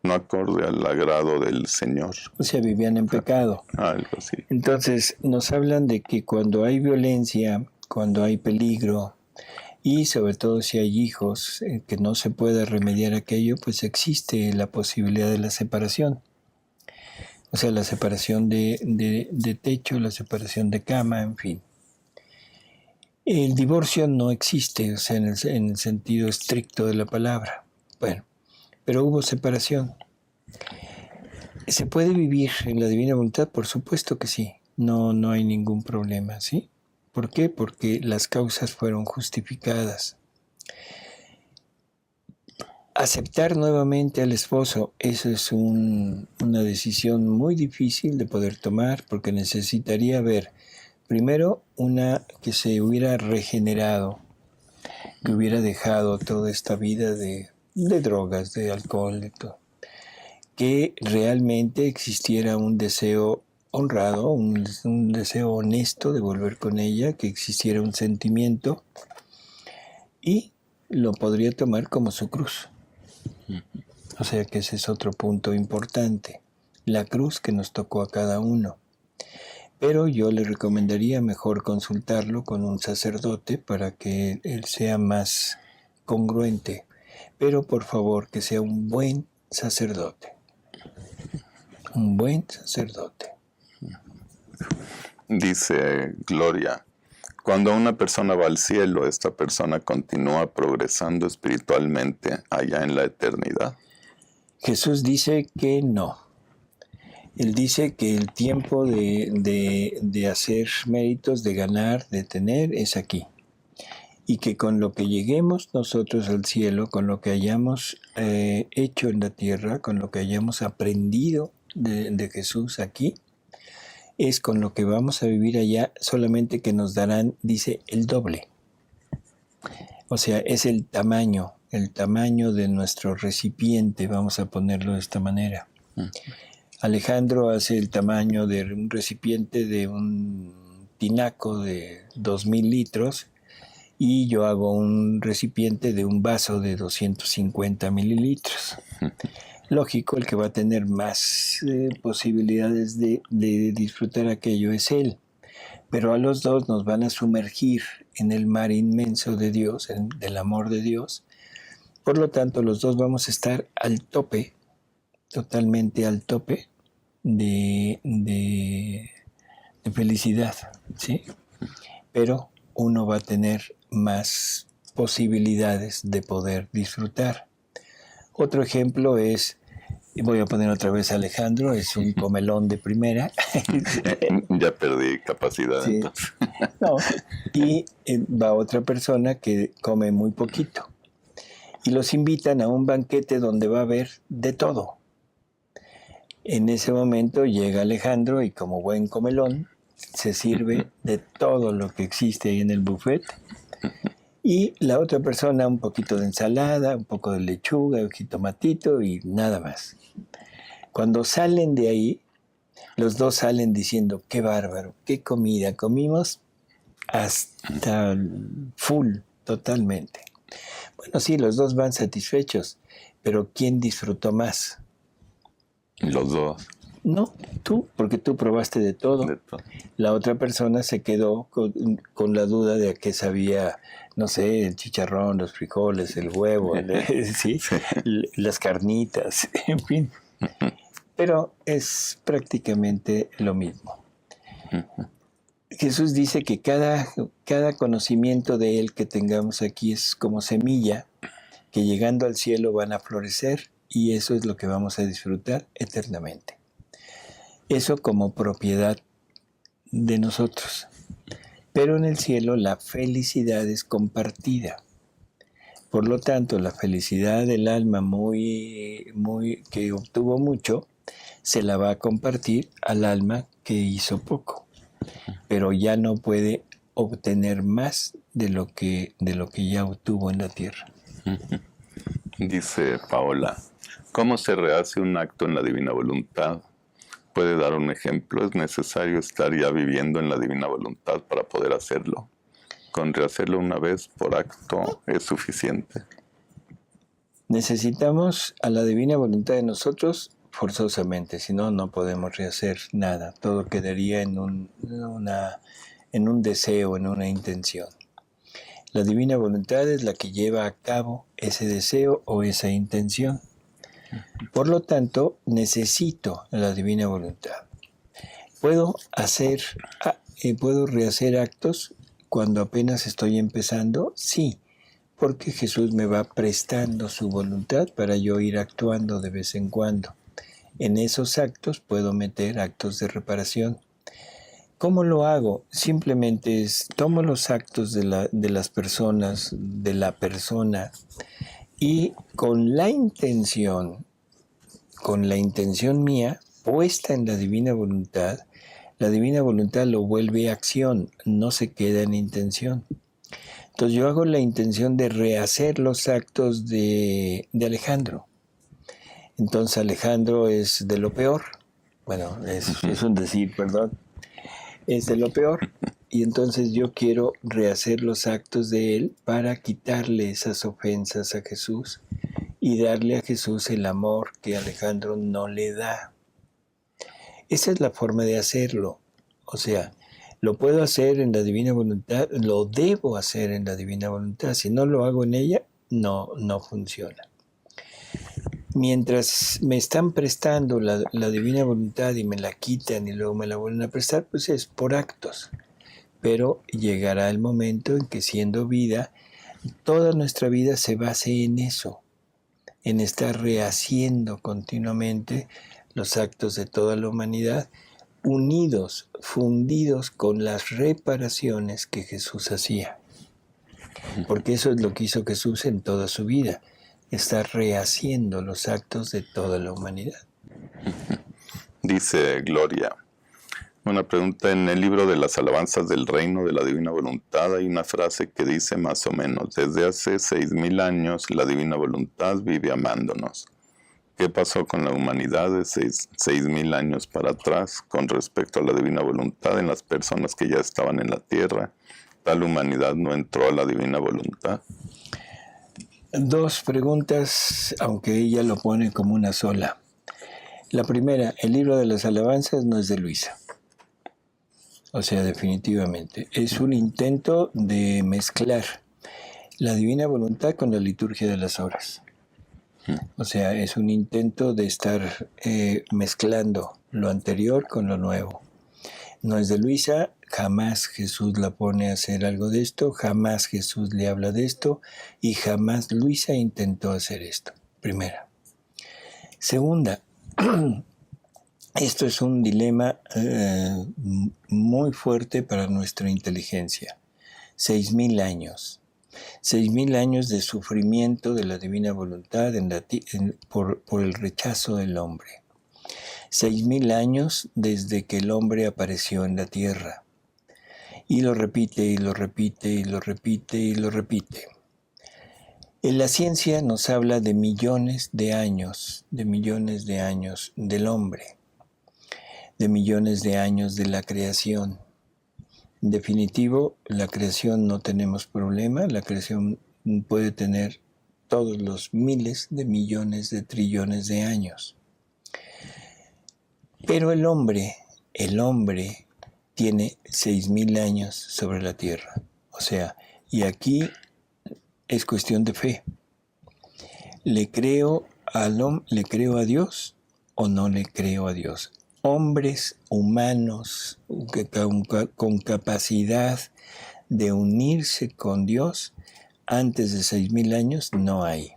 al agrado del Señor. O sea, vivían en pecado. Algo así. Entonces, nos hablan de que cuando hay violencia, cuando hay peligro, y sobre todo si hay hijos, que no se pueda remediar aquello, pues existe la posibilidad de la separación. O sea, la separación de techo, la separación de cama, en fin. El divorcio no existe, o sea, en el sentido estricto de la palabra. Bueno, pero hubo separación. ¿Se puede vivir en la divina voluntad? Por supuesto que sí. No hay ningún problema, ¿sí? ¿Por qué? Porque las causas fueron justificadas. Aceptar nuevamente al esposo, eso es una decisión muy difícil de poder tomar porque necesitaría ver primero una que se hubiera regenerado, que hubiera dejado toda esta vida de drogas, de alcohol, de todo. Que realmente existiera un deseo honrado, un deseo honesto de volver con ella, que existiera un sentimiento y lo podría tomar como su cruz. O sea que ese es otro punto importante, la cruz que nos tocó a cada uno. Pero yo le recomendaría mejor consultarlo con un sacerdote para que él sea más congruente. Pero por favor que sea un buen sacerdote. Un buen sacerdote. Dice Gloria, cuando una persona va al cielo, esta persona continúa progresando espiritualmente allá en la eternidad. Jesús dice que no. Él dice que el tiempo de hacer méritos, de ganar, de tener, es aquí. Y que con lo que lleguemos nosotros al cielo, con lo que hayamos hecho en la tierra, con lo que hayamos aprendido de Jesús aquí, es con lo que vamos a vivir allá, solamente que nos darán, dice, el doble. O sea, es el tamaño de nuestro recipiente, vamos a ponerlo de esta manera. Alejandro hace el tamaño de un recipiente de un tinaco de 2,000 litros y yo hago un recipiente de un vaso de 250 mililitros. Lógico, el que va a tener más posibilidades de disfrutar aquello es él. Pero a los dos nos van a sumergir en el mar inmenso de Dios, del amor de Dios. Por lo tanto, los dos vamos a estar al tope, totalmente al tope de felicidad, ¿sí? Pero uno va a tener más posibilidades de poder disfrutar. Otro ejemplo es, voy a poner otra vez a Alejandro, es un comelón de primera. Ya perdí capacidad. Sí. No. Y va otra persona que come muy poquito. Y los invitan a un banquete donde va a haber de todo. En ese momento llega Alejandro y como buen comelón se sirve de todo lo que existe ahí en el buffet. Y la otra persona un poquito de ensalada, un poco de lechuga, un jitomatito y nada más. Cuando salen de ahí, Los dos salen diciendo, qué bárbaro, qué comida, comimos hasta full, totalmente. Bueno, sí, los dos van satisfechos, pero ¿quién disfrutó más? Los dos. No, tú, porque tú probaste de todo. De todo. La otra persona se quedó con la duda de que sabía, no sé, el chicharrón, los frijoles, el huevo, ¿sí? Las carnitas, en fin. Pero es prácticamente lo mismo. Jesús dice que cada conocimiento de Él que tengamos aquí es como semilla que llegando al cielo van a florecer y eso es lo que vamos a disfrutar eternamente. Eso como propiedad de nosotros. Pero en el cielo la felicidad es compartida. Por lo tanto, la felicidad del alma que obtuvo mucho, se la va a compartir al alma que hizo poco. Pero ya no puede obtener más de lo que ya obtuvo en la tierra. Dice Paola, ¿cómo se rehace un acto en la divina voluntad? ¿Puede dar un ejemplo? ¿Es necesario estar ya viviendo en la divina voluntad para poder hacerlo? ¿Con rehacerlo una vez por acto es suficiente? Necesitamos a la divina voluntad de nosotros forzosamente, si no, no podemos rehacer nada. Todo quedaría en un deseo, en una intención. La divina voluntad es la que lleva a cabo ese deseo o esa intención. Por lo tanto, necesito la divina voluntad. ¿Puedo rehacer actos cuando apenas estoy empezando? Sí, porque Jesús me va prestando su voluntad para yo ir actuando de vez en cuando. En esos actos puedo meter actos de reparación. ¿Cómo lo hago? Simplemente tomo los actos de las personas, de la persona, y con la intención mía, puesta en la divina voluntad lo vuelve acción, no se queda en intención. Entonces yo hago la intención de rehacer los actos de Alejandro. Entonces Alejandro es de lo peor. Bueno, es un decir, perdón. Es de lo peor. Y entonces yo quiero rehacer los actos de él para quitarle esas ofensas a Jesús y darle a Jesús el amor que Alejandro no le da. Esa es la forma de hacerlo. O sea, lo puedo hacer en la divina voluntad, lo debo hacer en la divina voluntad. Si no lo hago en ella, no funciona. Mientras me están prestando la divina voluntad y me la quitan y luego me la vuelven a prestar, pues es por actos. Pero llegará el momento en que siendo vida, toda nuestra vida se base en eso, en estar rehaciendo continuamente los actos de toda la humanidad, unidos, fundidos con las reparaciones que Jesús hacía. Porque eso es lo que hizo Jesús en toda su vida, estar rehaciendo los actos de toda la humanidad. Dice Gloria, una pregunta: en el libro de las alabanzas del reino de la divina voluntad hay una frase que dice más o menos: desde hace 6,000 años la divina voluntad vive amándonos. ¿Qué pasó con la humanidad de 6,000 años para atrás con respecto a la divina voluntad en las personas que ya estaban en la tierra? ¿Tal humanidad no entró a la divina voluntad? Dos preguntas, aunque ella lo pone como una sola. La primera, el libro de las alabanzas no es de Luisa. O sea, definitivamente. Es un intento de mezclar la divina voluntad con la liturgia de las horas. O sea, es un intento de estar mezclando lo anterior con lo nuevo. No es de Luisa, jamás Jesús la pone a hacer algo de esto, jamás Jesús le habla de esto y jamás Luisa intentó hacer esto. Primera. Segunda, esto es un dilema muy fuerte para nuestra inteligencia. 6,000 años. 6,000 años de sufrimiento de la divina voluntad por el rechazo del hombre. 6,000 años desde que el hombre apareció en la tierra. Y lo repite, y lo repite, y lo repite, y lo repite. En la ciencia nos habla de millones de años del hombre. de millones de años de la creación. En definitivo, la creación no tenemos problema, la creación puede tener todos los miles de millones de trillones de años. Pero el hombre tiene 6,000 años sobre la tierra. O sea, y aquí es cuestión de fe. ¿Le creo a Dios o no le creo a Dios? Hombres humanos con capacidad de unirse con Dios antes de 6,000 años no hay.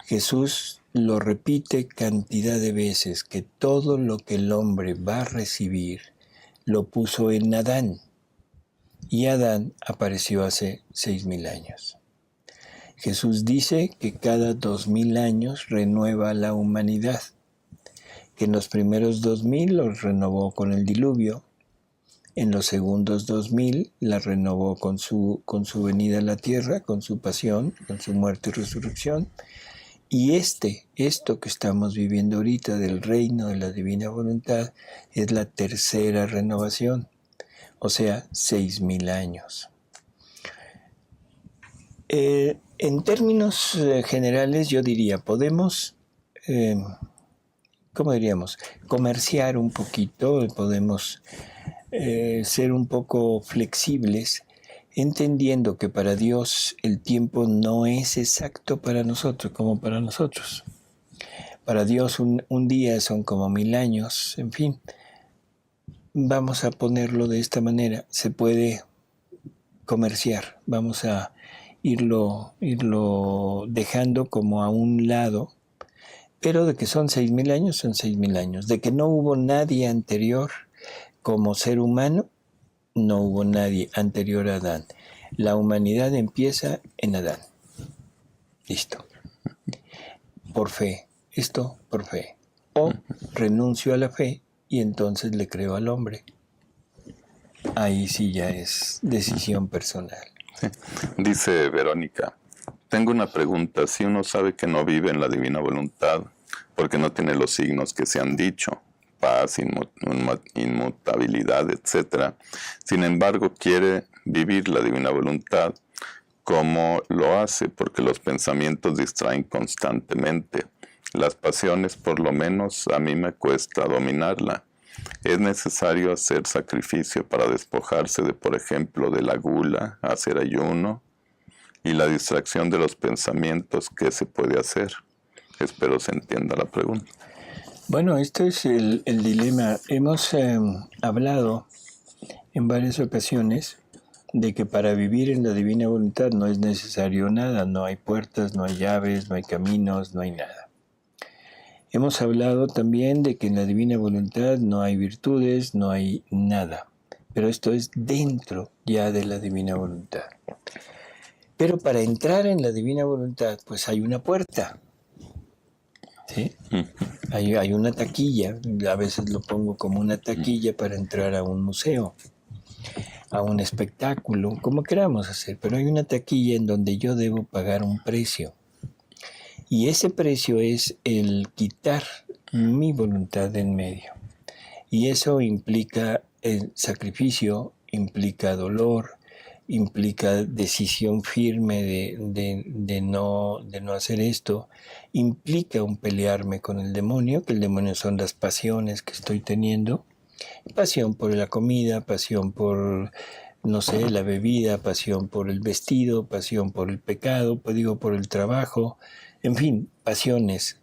Jesús lo repite cantidad de veces, que todo lo que el hombre va a recibir lo puso en Adán. Y Adán apareció hace 6,000 años. Jesús dice que cada 2,000 años renueva la humanidad, que en los primeros 2,000 los renovó con el diluvio, en los segundos 2,000 la renovó con su venida a la tierra, con su pasión, con su muerte y resurrección. Y esto que estamos viviendo ahorita del reino de la divina voluntad es la tercera renovación, o sea, 6,000 años. En términos generales yo diría, podemos, ¿cómo diríamos? Comerciar un poquito, podemos ser un poco flexibles, entendiendo que para Dios el tiempo no es exacto para nosotros, como para nosotros. Para Dios un día son como 1,000 años, en fin. Vamos a ponerlo de esta manera, se puede comerciar, vamos a irlo dejando como a un lado, pero de que son 6,000 años, son 6,000 años. De que no hubo nadie anterior como ser humano, no hubo nadie anterior a Adán. La humanidad empieza en Adán. Listo. Por fe. Esto por fe. O renuncio a la fe y entonces le creo al hombre. Ahí sí ya es decisión personal. Sí. Dice Verónica, tengo una pregunta. Si uno sabe que no vive en la divina voluntad porque no tiene los signos que se han dicho, paz, inmutabilidad, etc. Sin embargo, quiere vivir la divina voluntad, ¿cómo lo hace? Porque los pensamientos distraen constantemente. Las pasiones, por lo menos, a mí me cuesta dominarla. Es necesario hacer sacrificio para despojarse de, por ejemplo, de la gula, hacer ayuno y la distracción de los pensamientos. ¿Qué se puede hacer? Espero se entienda la pregunta. Bueno, este es el dilema. Hemos hablado en varias ocasiones de que para vivir en la divina voluntad no es necesario nada, no hay puertas, no hay llaves, no hay caminos, no hay nada. Hemos hablado también de que en la divina voluntad no hay virtudes, no hay nada, pero esto es dentro ya de la divina voluntad. Pero para entrar en la divina voluntad, pues hay una puerta. ¿Sí? Hay una taquilla, a veces lo pongo como una taquilla para entrar a un museo, a un espectáculo, como queramos hacer, pero hay una taquilla en donde yo debo pagar un precio. Y ese precio es el quitar mi voluntad de en medio. Y eso implica el sacrificio, implica dolor, implica decisión firme de no hacer esto, implica un pelearme con el demonio, que el demonio son las pasiones que estoy teniendo, pasión por la comida, pasión por, no sé, la bebida, pasión por el vestido, pasión por el pecado, pues digo, por el trabajo, en fin, pasiones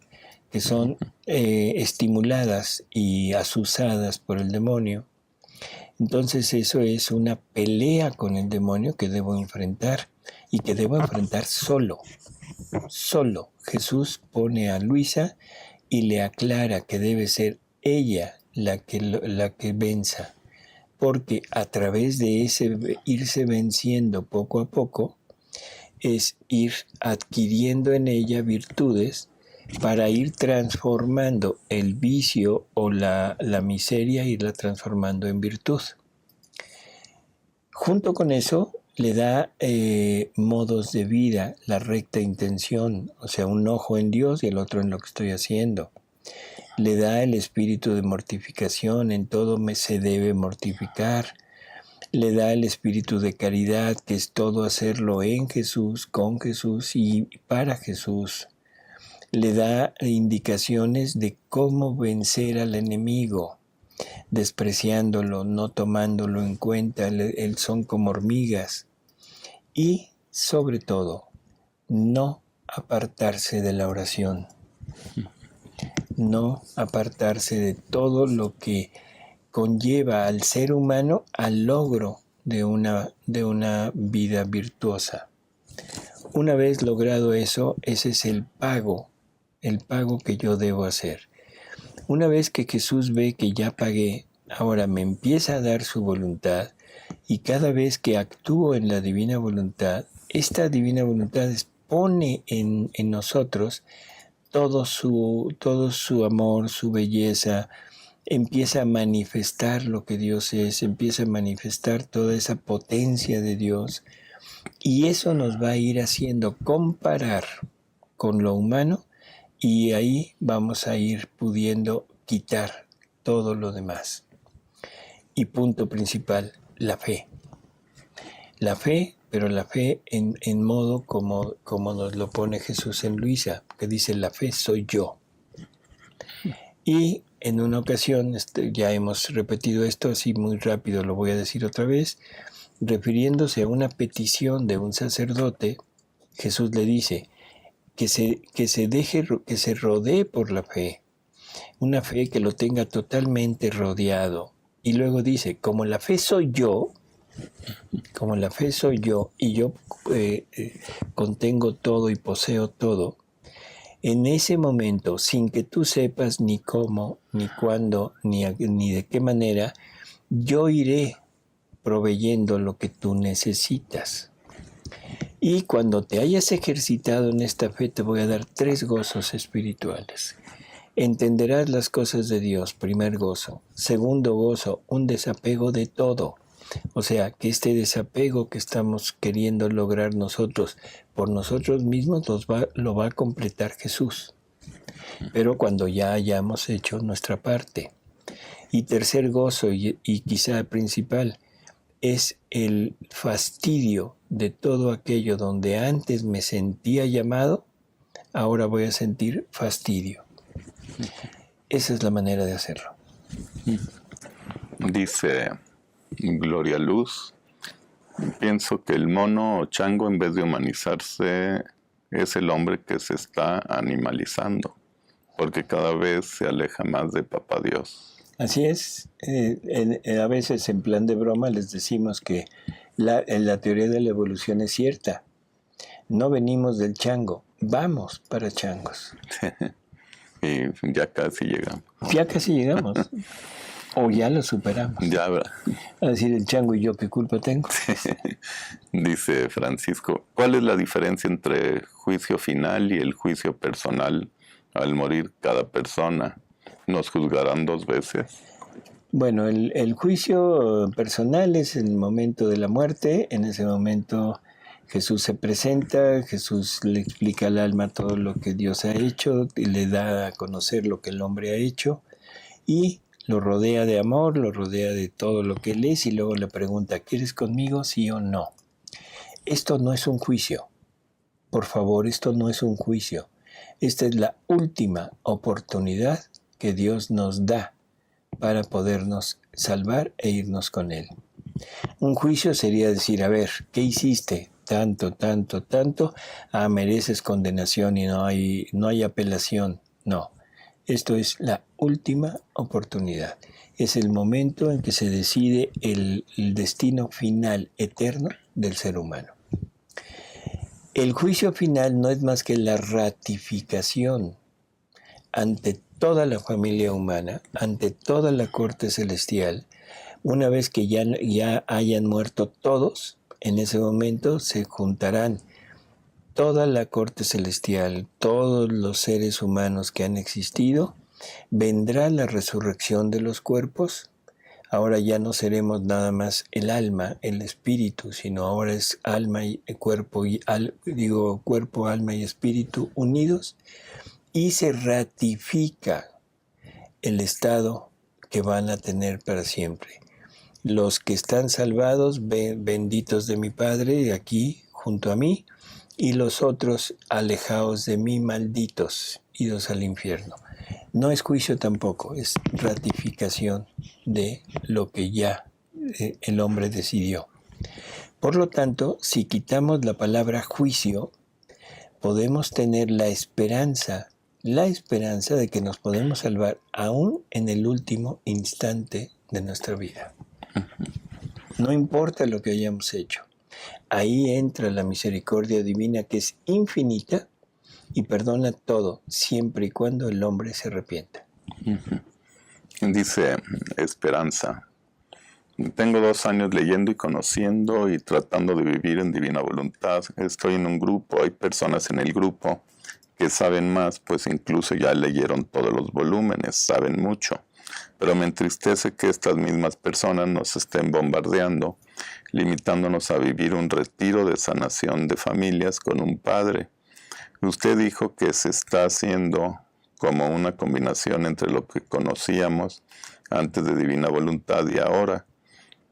que son estimuladas y asusadas por el demonio. Entonces eso es una pelea con el demonio que debo enfrentar y que debo enfrentar solo. Solo. Jesús pone a Luisa y le aclara que debe ser ella la que venza. Porque a través de ese irse venciendo poco a poco es ir adquiriendo en ella virtudes para ir transformando el vicio o la miseria, irla transformando en virtud. Junto con eso le da modos de vida, la recta intención, o sea, un ojo en Dios y el otro en lo que estoy haciendo. le da el espíritu de mortificación, en todo se debe mortificar, le da el espíritu de caridad, que es todo hacerlo en Jesús, con Jesús y para Jesús. Le da indicaciones de cómo vencer al enemigo, despreciándolo, no tomándolo en cuenta, él son como hormigas. Y, sobre todo, no apartarse de la oración, no apartarse de todo lo que conlleva al ser humano al logro de una vida virtuosa. Una vez logrado eso, ese es el pago que yo debo hacer. Una vez que Jesús ve que ya pagué, ahora me empieza a dar su voluntad, y cada vez que actúo en la divina voluntad, esta divina voluntad pone en nosotros todo su amor, su belleza, empieza a manifestar lo que Dios es, empieza a manifestar toda esa potencia de Dios, y eso nos va a ir haciendo comparar con lo humano, y ahí vamos a ir pudiendo quitar todo lo demás. Y punto principal, la fe. La fe, pero la fe en modo como nos lo pone Jesús en Luisa, que dice: la fe soy yo. Y en una ocasión, ya hemos repetido esto así muy rápido, lo voy a decir otra vez, refiriéndose a una petición de un sacerdote, Jesús le dice que se rodee por la fe, una fe que lo tenga totalmente rodeado. Y luego dice: como la fe soy yo, y yo contengo todo y poseo todo, en ese momento, sin que tú sepas ni cómo, ni cuándo, ni de qué manera, yo iré proveyendo lo que tú necesitas. Y cuando te hayas ejercitado en esta fe, te voy a dar 3 gozos espirituales. Entenderás las cosas de Dios, primer gozo. Segundo gozo, un desapego de todo. O sea, que este desapego que estamos queriendo lograr nosotros por nosotros mismos lo va a completar Jesús. Pero cuando ya hayamos hecho nuestra parte. Y tercer gozo, y quizá principal, es el fastidio de todo aquello donde antes me sentía llamado, ahora voy a sentir fastidio. Esa es la manera de hacerlo. Dice Gloria Luz: pienso que el mono o chango, en vez de humanizarse, es el hombre que se está animalizando, porque cada vez se aleja más de Papá Dios. Así es. A veces en plan de broma les decimos que la teoría de la evolución es cierta. No venimos del chango, vamos para changos. Y ya casi llegamos. Ya casi llegamos. O ya lo superamos. Ya, ¿verdad? A decir el chango: y yo qué culpa tengo. Dice Francisco: ¿cuál es la diferencia entre juicio final y el juicio personal? Al morir cada persona, ¿nos juzgarán 2 veces? Bueno, el juicio personal es el momento de la muerte. En ese momento Jesús se presenta, Jesús le explica al alma todo lo que Dios ha hecho y le da a conocer lo que el hombre ha hecho, y lo rodea de amor, lo rodea de todo lo que él es, y luego le pregunta: ¿quieres conmigo, sí o no? Esto no es un juicio. Por favor, esto no es un juicio. Esta es la última oportunidad que Dios nos da para podernos salvar e irnos con Él. Un juicio sería decir: a ver, ¿qué hiciste? Tanto, tanto, tanto. Mereces condenación y no hay apelación. No. Esto es la última oportunidad. Es el momento en que se decide el destino final eterno del ser humano. El juicio final no es más que la ratificación ante toda la familia humana, ante toda la corte celestial. Una vez que ya hayan muerto todos, en ese momento se juntarán toda la corte celestial, todos los seres humanos que han existido. Vendrá la resurrección de los cuerpos. Ahora ya no seremos nada más el alma, el espíritu, sino ahora es alma y cuerpo, cuerpo, alma y espíritu unidos, y se ratifica el estado que van a tener para siempre. Los que están salvados, benditos de mi Padre, aquí junto a mí, y los otros, alejaos de mí, malditos, idos al infierno. No es juicio tampoco, es ratificación de lo que ya el hombre decidió. Por lo tanto, si quitamos la palabra juicio, podemos tener la esperanza de que nos podemos salvar aún en el último instante de nuestra vida. No importa lo que hayamos hecho. Ahí entra la misericordia divina, que es infinita y perdona todo, siempre y cuando el hombre se arrepienta. Dice Esperanza: tengo 2 años leyendo y conociendo y tratando de vivir en divina voluntad. Estoy en un grupo, hay personas en el grupo que saben más, pues incluso ya leyeron todos los volúmenes, saben mucho. Pero me entristece que estas mismas personas nos estén bombardeando, limitándonos a vivir un retiro de sanación de familias con un padre. Usted dijo que se está haciendo como una combinación entre lo que conocíamos antes de divina voluntad y ahora.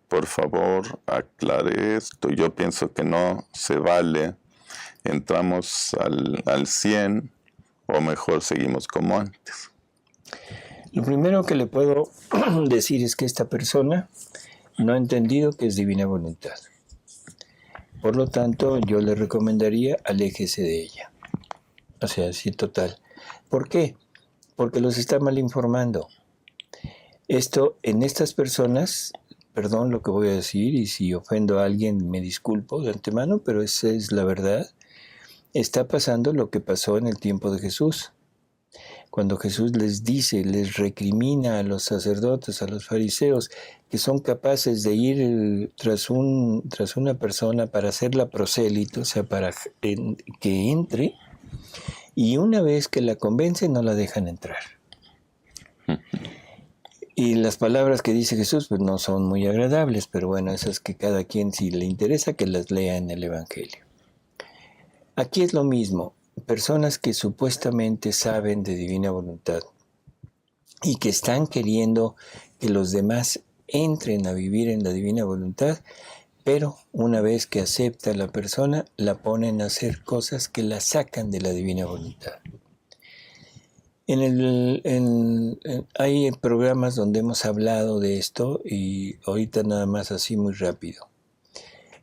Por favor, aclare esto. Yo pienso que no se vale. Entramos al 100 o mejor seguimos como antes. Lo primero que le puedo decir es que esta persona no ha entendido que es divina voluntad. Por lo tanto, yo le recomendaría aléjese de ella. O sea, sí, total. ¿Por qué? Porque los está mal informando. Esto, en estas personas, perdón lo que voy a decir, y si ofendo a alguien me disculpo de antemano, pero esa es la verdad. Está pasando lo que pasó en el tiempo de Jesús. Cuando Jesús les dice, les recrimina a los sacerdotes, a los fariseos, que son capaces de ir tras una persona para hacerla prosélito, o sea, para que entre, y una vez que la convencen no la dejan entrar. Y las palabras que dice Jesús pues no son muy agradables, pero bueno, esas que cada quien, si le interesa, que las lea en el Evangelio. Aquí es lo mismo. Personas que supuestamente saben de divina voluntad y que están queriendo que los demás entren a vivir en la divina voluntad, pero una vez que acepta la persona, la ponen a hacer cosas que la sacan de la divina voluntad. Hay programas donde hemos hablado de esto y ahorita nada más así muy rápido.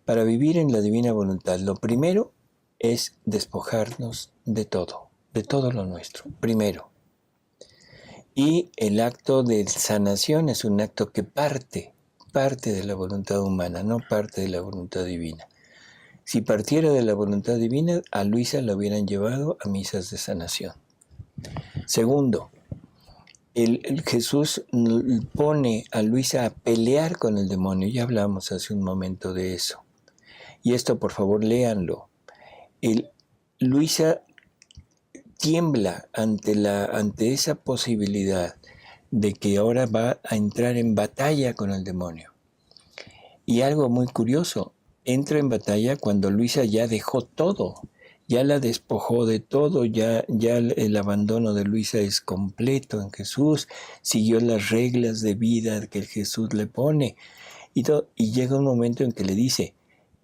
Para vivir en la divina voluntad, lo primero es despojarnos de todo lo nuestro, primero. Y el acto de sanación es un acto que parte de la voluntad humana, no parte de la voluntad divina. Si partiera de la voluntad divina, a Luisa la hubieran llevado a misas de sanación. Segundo, Jesús pone a Luisa a pelear con el demonio. Ya hablamos hace un momento de eso. Y esto, por favor, léanlo. Luisa tiembla ante esa posibilidad de que ahora va a entrar en batalla con el demonio. Y algo muy curioso, entra en batalla cuando Luisa ya dejó todo, ya la despojó de todo, ya el abandono de Luisa es completo en Jesús, siguió las reglas de vida que Jesús le pone, y llega un momento en que le dice,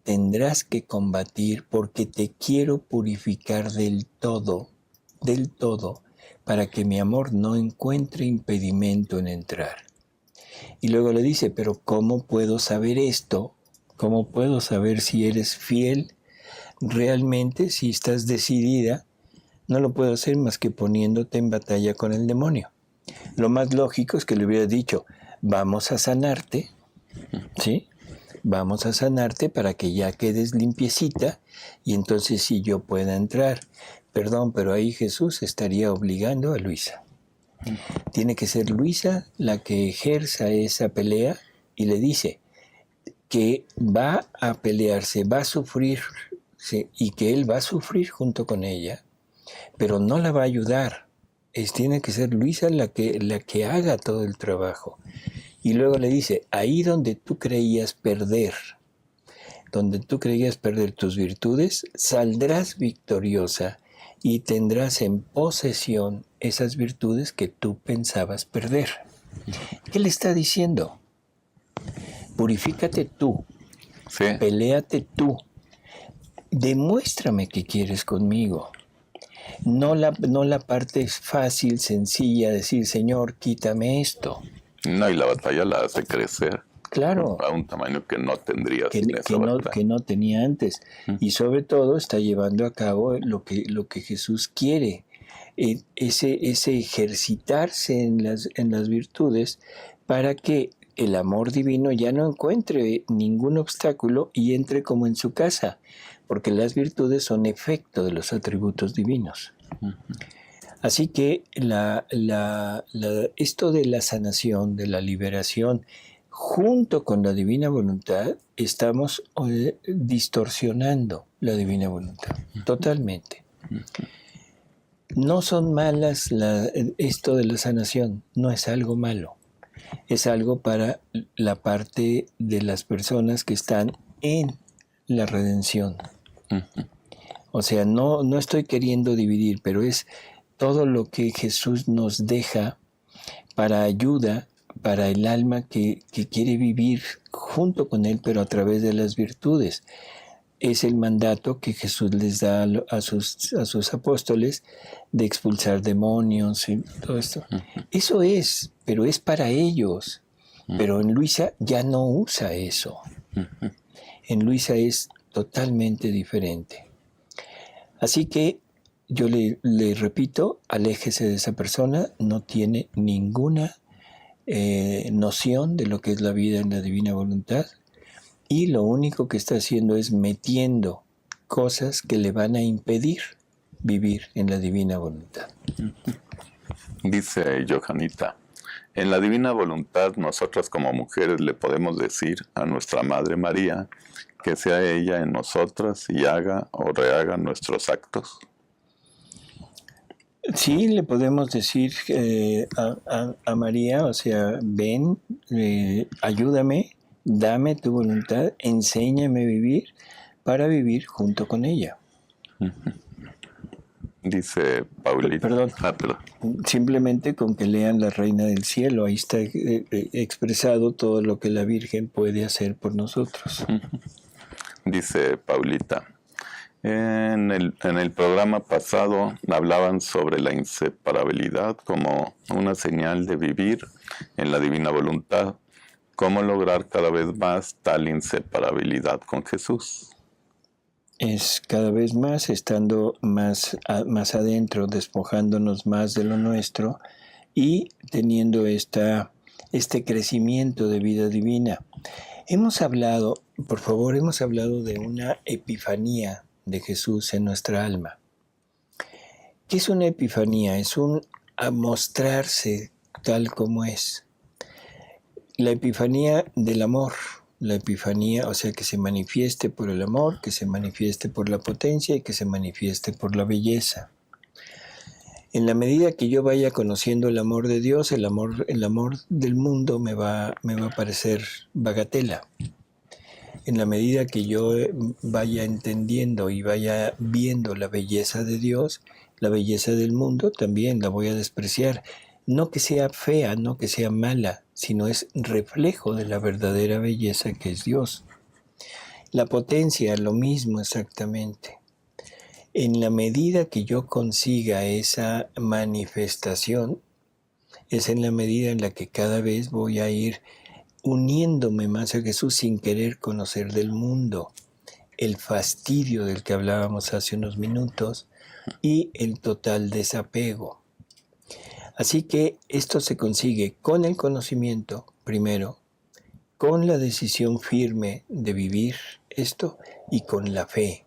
tendrás que combatir porque te quiero purificar del todo, para que mi amor no encuentre impedimento en entrar. Y luego le dice, pero ¿cómo puedo saber esto? ¿Cómo puedo saber si eres fiel realmente, si estás decidida? No lo puedo hacer más que poniéndote en batalla con el demonio. Lo más lógico es que le hubiera dicho, vamos a sanarte, ¿sí? Vamos a sanarte para que ya quedes limpiecita y entonces sí yo pueda entrar. Perdón, pero ahí Jesús estaría obligando a Luisa. Tiene que ser Luisa la que ejerza esa pelea y le dice que va a pelearse, va a sufrir, ¿sí? Y que él va a sufrir junto con ella, pero no la va a ayudar. Tiene que ser Luisa la que haga todo el trabajo. Y luego le dice, ahí donde tú creías perder tus virtudes, saldrás victoriosa y tendrás en posesión esas virtudes que tú pensabas perder. ¿Qué le está diciendo? Purifícate tú, Sí. peléate tú, demuéstrame que quieres conmigo. No la parte fácil, sencilla, decir, Señor, quítame esto. No, y la batalla la hace crecer. Claro. A un tamaño que no tendría sin esa batalla. Que no tenía antes. Y sobre todo está llevando a cabo lo que Jesús quiere. Ese ejercitarse en las virtudes para que el amor divino ya no encuentre ningún obstáculo y entre como en su casa, porque las virtudes son efecto de los atributos divinos. Así que esto de la sanación, de la liberación, junto con la divina voluntad, estamos distorsionando la divina voluntad, totalmente. No son malas esto de la sanación, no es algo malo. Es algo para la parte de las personas que están en la redención. O sea, no estoy queriendo dividir, pero es todo lo que Jesús nos deja para ayuda, para el alma que quiere vivir junto con Él, pero a través de las virtudes. Es el mandato que Jesús les da a sus apóstoles de expulsar demonios y todo esto. Eso es, pero es para ellos. Pero en Luisa ya no usa eso. En Luisa es totalmente diferente. Así que yo le repito, aléjese de esa persona, no tiene ninguna noción de lo que es la vida en la divina voluntad. Y lo único que está haciendo es metiendo cosas que le van a impedir vivir en la divina voluntad. Dice Johanita, en la divina voluntad nosotras como mujeres le podemos decir a nuestra Madre María que sea ella en nosotras y haga o rehaga nuestros actos. Sí, le podemos decir a María, o sea, ven, ayúdame, dame tu voluntad, enséñame a vivir para vivir junto con ella. Dice Paulita. Perdón. Perdón. Simplemente con que lean La Reina del Cielo, ahí está expresado todo lo que la Virgen puede hacer por nosotros. Dice Paulita. En el programa pasado hablaban sobre la inseparabilidad como una señal de vivir en la divina voluntad. ¿Cómo lograr cada vez más tal inseparabilidad con Jesús? Es cada vez más estando más adentro, despojándonos más de lo nuestro y teniendo este crecimiento de vida divina. Hemos hablado de una epifanía de Jesús en nuestra alma. ¿Qué es una epifanía? Es a mostrarse tal como es. La epifanía del amor, la epifanía, o sea, que se manifieste por el amor, que se manifieste por la potencia y que se manifieste por la belleza. En la medida que yo vaya conociendo el amor de Dios, el amor del mundo me va a parecer bagatela. En la medida que yo vaya entendiendo y vaya viendo la belleza de Dios, la belleza del mundo también la voy a despreciar. No que sea fea, no que sea mala, sino es reflejo de la verdadera belleza que es Dios. La potencia, lo mismo exactamente. En la medida que yo consiga esa manifestación, es en la medida en la que cada vez voy a ir uniéndome más a Jesús sin querer conocer del mundo, el fastidio del que hablábamos hace unos minutos y el total desapego. Así que esto se consigue con el conocimiento, primero, con la decisión firme de vivir esto y con la fe,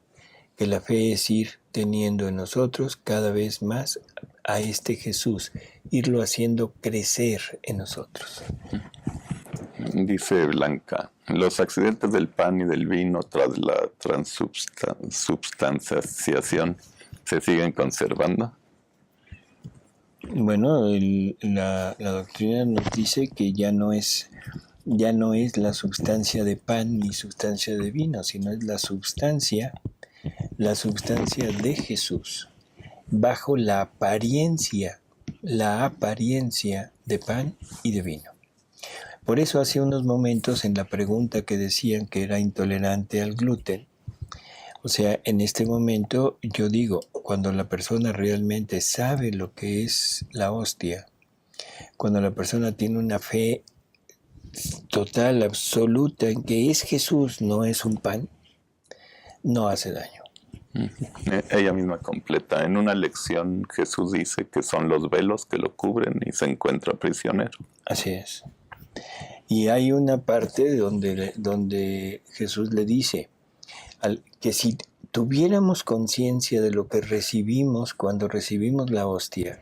que la fe es ir teniendo en nosotros cada vez más a este Jesús, irlo haciendo crecer en nosotros. Dice Blanca, los accidentes del pan y del vino tras la transubstanciación se siguen conservando. Bueno, la doctrina nos dice que ya no es la sustancia de pan ni sustancia de vino, sino es la sustancia de Jesús, bajo la apariencia la apariencia de pan y de vino. Por eso hace unos momentos en la pregunta que decían que era intolerante al gluten, o sea, en este momento yo digo, cuando la persona realmente sabe lo que es la hostia, cuando la persona tiene una fe total, absoluta, en que es Jesús, no es un pan, no hace daño. Ella misma completa. En una lección Jesús dice que son los velos que lo cubren y se encuentra prisionero. Así es. Y hay una parte donde Jesús le dice que si tuviéramos conciencia de lo que recibimos cuando recibimos la hostia,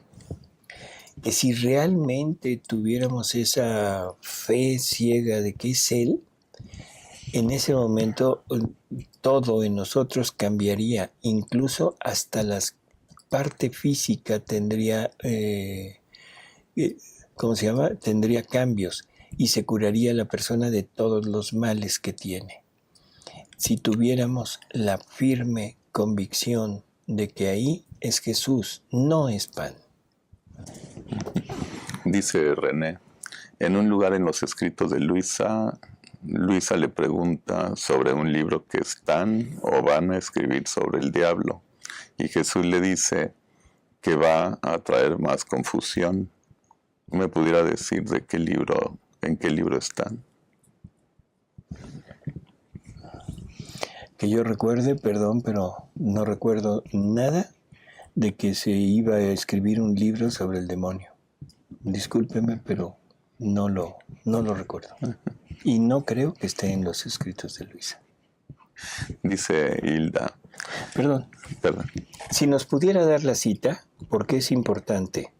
que si realmente tuviéramos esa fe ciega de que es Él, en ese momento todo en nosotros cambiaría, incluso hasta la parte física tendría, ¿cómo se llama? Tendría cambios y se curaría la persona de todos los males que tiene. Si tuviéramos la firme convicción de que ahí es Jesús, no es pan. Dice René, en un lugar en los escritos de Luisa le pregunta sobre un libro que están o van a escribir sobre el diablo. Y Jesús le dice que va a traer más confusión. ¿Me pudiera decir en qué libro están? Que yo recuerde, perdón, pero no recuerdo nada de que se iba a escribir un libro sobre el demonio. Discúlpeme, pero no lo recuerdo. Y no creo que esté en los escritos de Luisa. Dice Hilda. Perdón. Si nos pudiera dar la cita, porque es importante.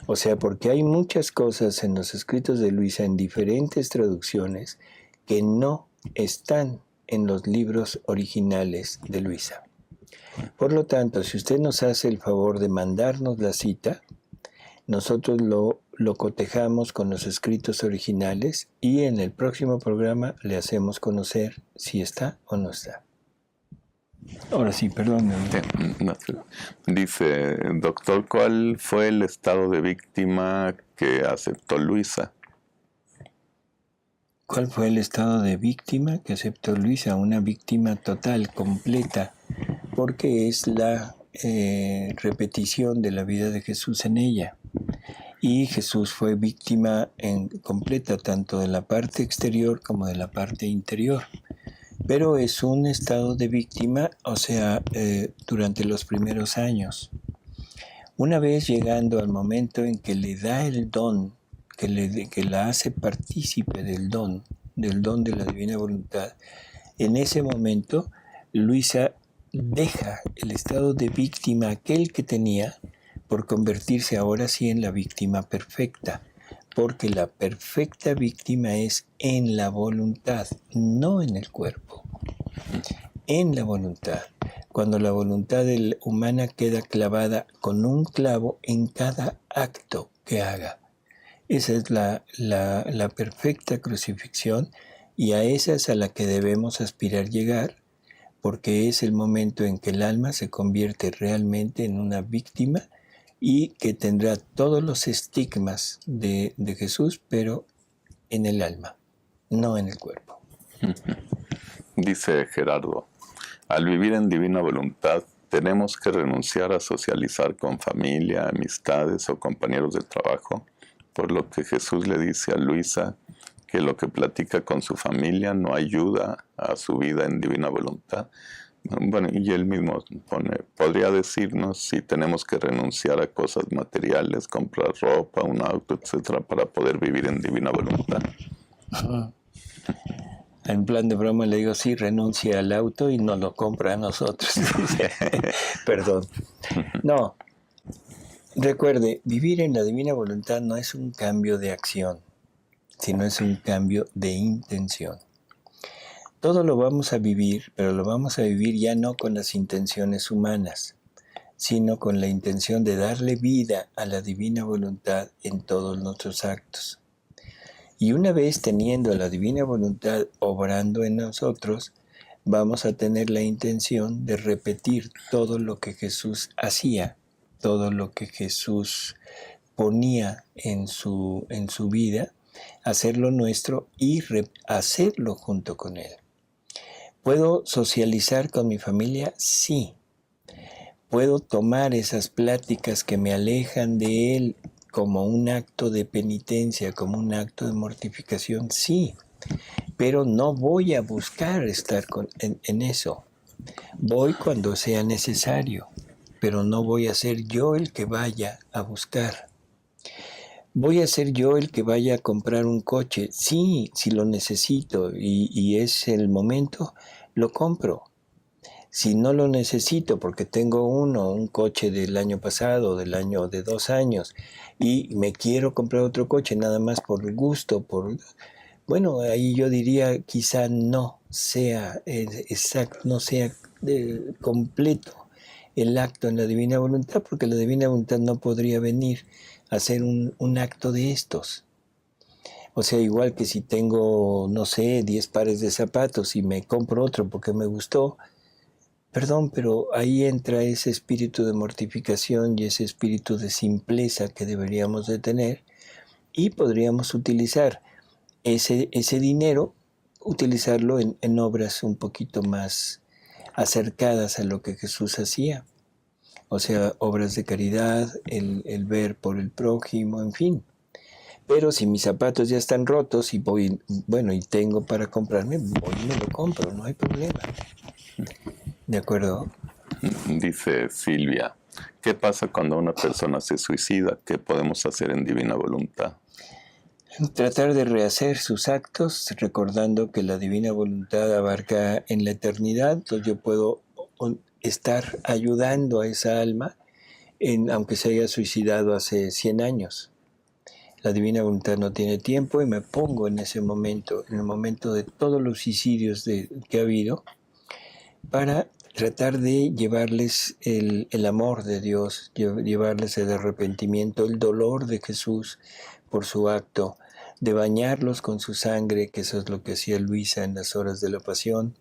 O sea, porque hay muchas cosas en los escritos de Luisa en diferentes traducciones que no están en los libros originales de Luisa. Por lo tanto, si usted nos hace el favor de mandarnos la cita, nosotros lo cotejamos con los escritos originales y en el próximo programa le hacemos conocer si está o no está. Ahora sí, perdón. Dice, doctor, ¿cuál fue el estado de víctima que aceptó Luisa? ¿Cuál fue el estado de víctima que aceptó Luisa? Una víctima total, completa, porque es la repetición de la vida de Jesús en ella. Y Jesús fue víctima completa, tanto de la parte exterior como de la parte interior. Pero es un estado de víctima, o sea, durante los primeros años. Una vez llegando al momento en que le da el don, que la hace partícipe del don de la divina voluntad, en ese momento Luisa deja el estado de víctima aquel que tenía por convertirse ahora sí en la víctima perfecta, porque la perfecta víctima es en la voluntad, no en el cuerpo, en la voluntad. Cuando la voluntad humana queda clavada con un clavo en cada acto que haga. Esa es la perfecta crucifixión y a esa es a la que debemos aspirar llegar, porque es el momento en que el alma se convierte realmente en una víctima y que tendrá todos los estigmas de Jesús, pero en el alma, no en el cuerpo. Dice Gerardo, al vivir en divina voluntad, tenemos que renunciar a socializar con familia, amistades o compañeros de trabajo, por lo que Jesús le dice a Luisa que lo que platica con su familia no ayuda a su vida en divina voluntad. Bueno, y él mismo podría decirnos si tenemos que renunciar a cosas materiales, comprar ropa, un auto, etcétera, para poder vivir en divina voluntad. En plan de broma le digo, sí, renuncia al auto y nos lo compra a nosotros. Perdón. No. Recuerde, vivir en la divina voluntad no es un cambio de acción, sino es un cambio de intención. Todo lo vamos a vivir, pero lo vamos a vivir ya no con las intenciones humanas, sino con la intención de darle vida a la divina voluntad en todos nuestros actos. Y una vez teniendo la divina voluntad obrando en nosotros, vamos a tener la intención de repetir todo lo que Jesús hacía, todo lo que Jesús ponía en su vida, hacerlo nuestro y hacerlo junto con Él. ¿Puedo socializar con mi familia? Sí. ¿Puedo tomar esas pláticas que me alejan de Él como un acto de penitencia, como un acto de mortificación? Sí. Pero no voy a buscar estar en eso. Voy cuando sea necesario, pero no voy a ser yo el que vaya a buscar. ¿Voy a ser yo el que vaya a comprar un coche? Sí, si lo necesito y es el momento, lo compro. Si no lo necesito porque tengo un coche del año pasado, del año de 2 años, y me quiero comprar otro coche nada más por gusto, bueno, ahí yo diría quizá no sea exacto, no sea completo el acto en la divina voluntad, porque la divina voluntad no podría venir a hacer un acto de estos. O sea, igual que si tengo, no sé, 10 pares de zapatos y me compro otro porque me gustó, perdón, pero ahí entra ese espíritu de mortificación y ese espíritu de simpleza que deberíamos de tener, y podríamos utilizar ese dinero, utilizarlo en obras un poquito más acercadas a lo que Jesús hacía. O sea, obras de caridad, el ver por el prójimo, en fin. Pero si mis zapatos ya están rotos y voy, bueno, y tengo para comprarme, voy y me lo compro, no hay problema. ¿De acuerdo? Dice Silvia, ¿qué pasa cuando una persona se suicida? ¿Qué podemos hacer en divina voluntad? Tratar de rehacer sus actos, recordando que la divina voluntad abarca en la eternidad, entonces yo puedo estar ayudando a esa alma, aunque se haya suicidado hace 100 años. La divina voluntad no tiene tiempo y me pongo en ese momento, en el momento de todos los suicidios que ha habido, para tratar de llevarles el amor de Dios, llevarles el arrepentimiento, el dolor de Jesús por su acto, de bañarlos con su sangre, que eso es lo que hacía Luisa en las horas de la pasión,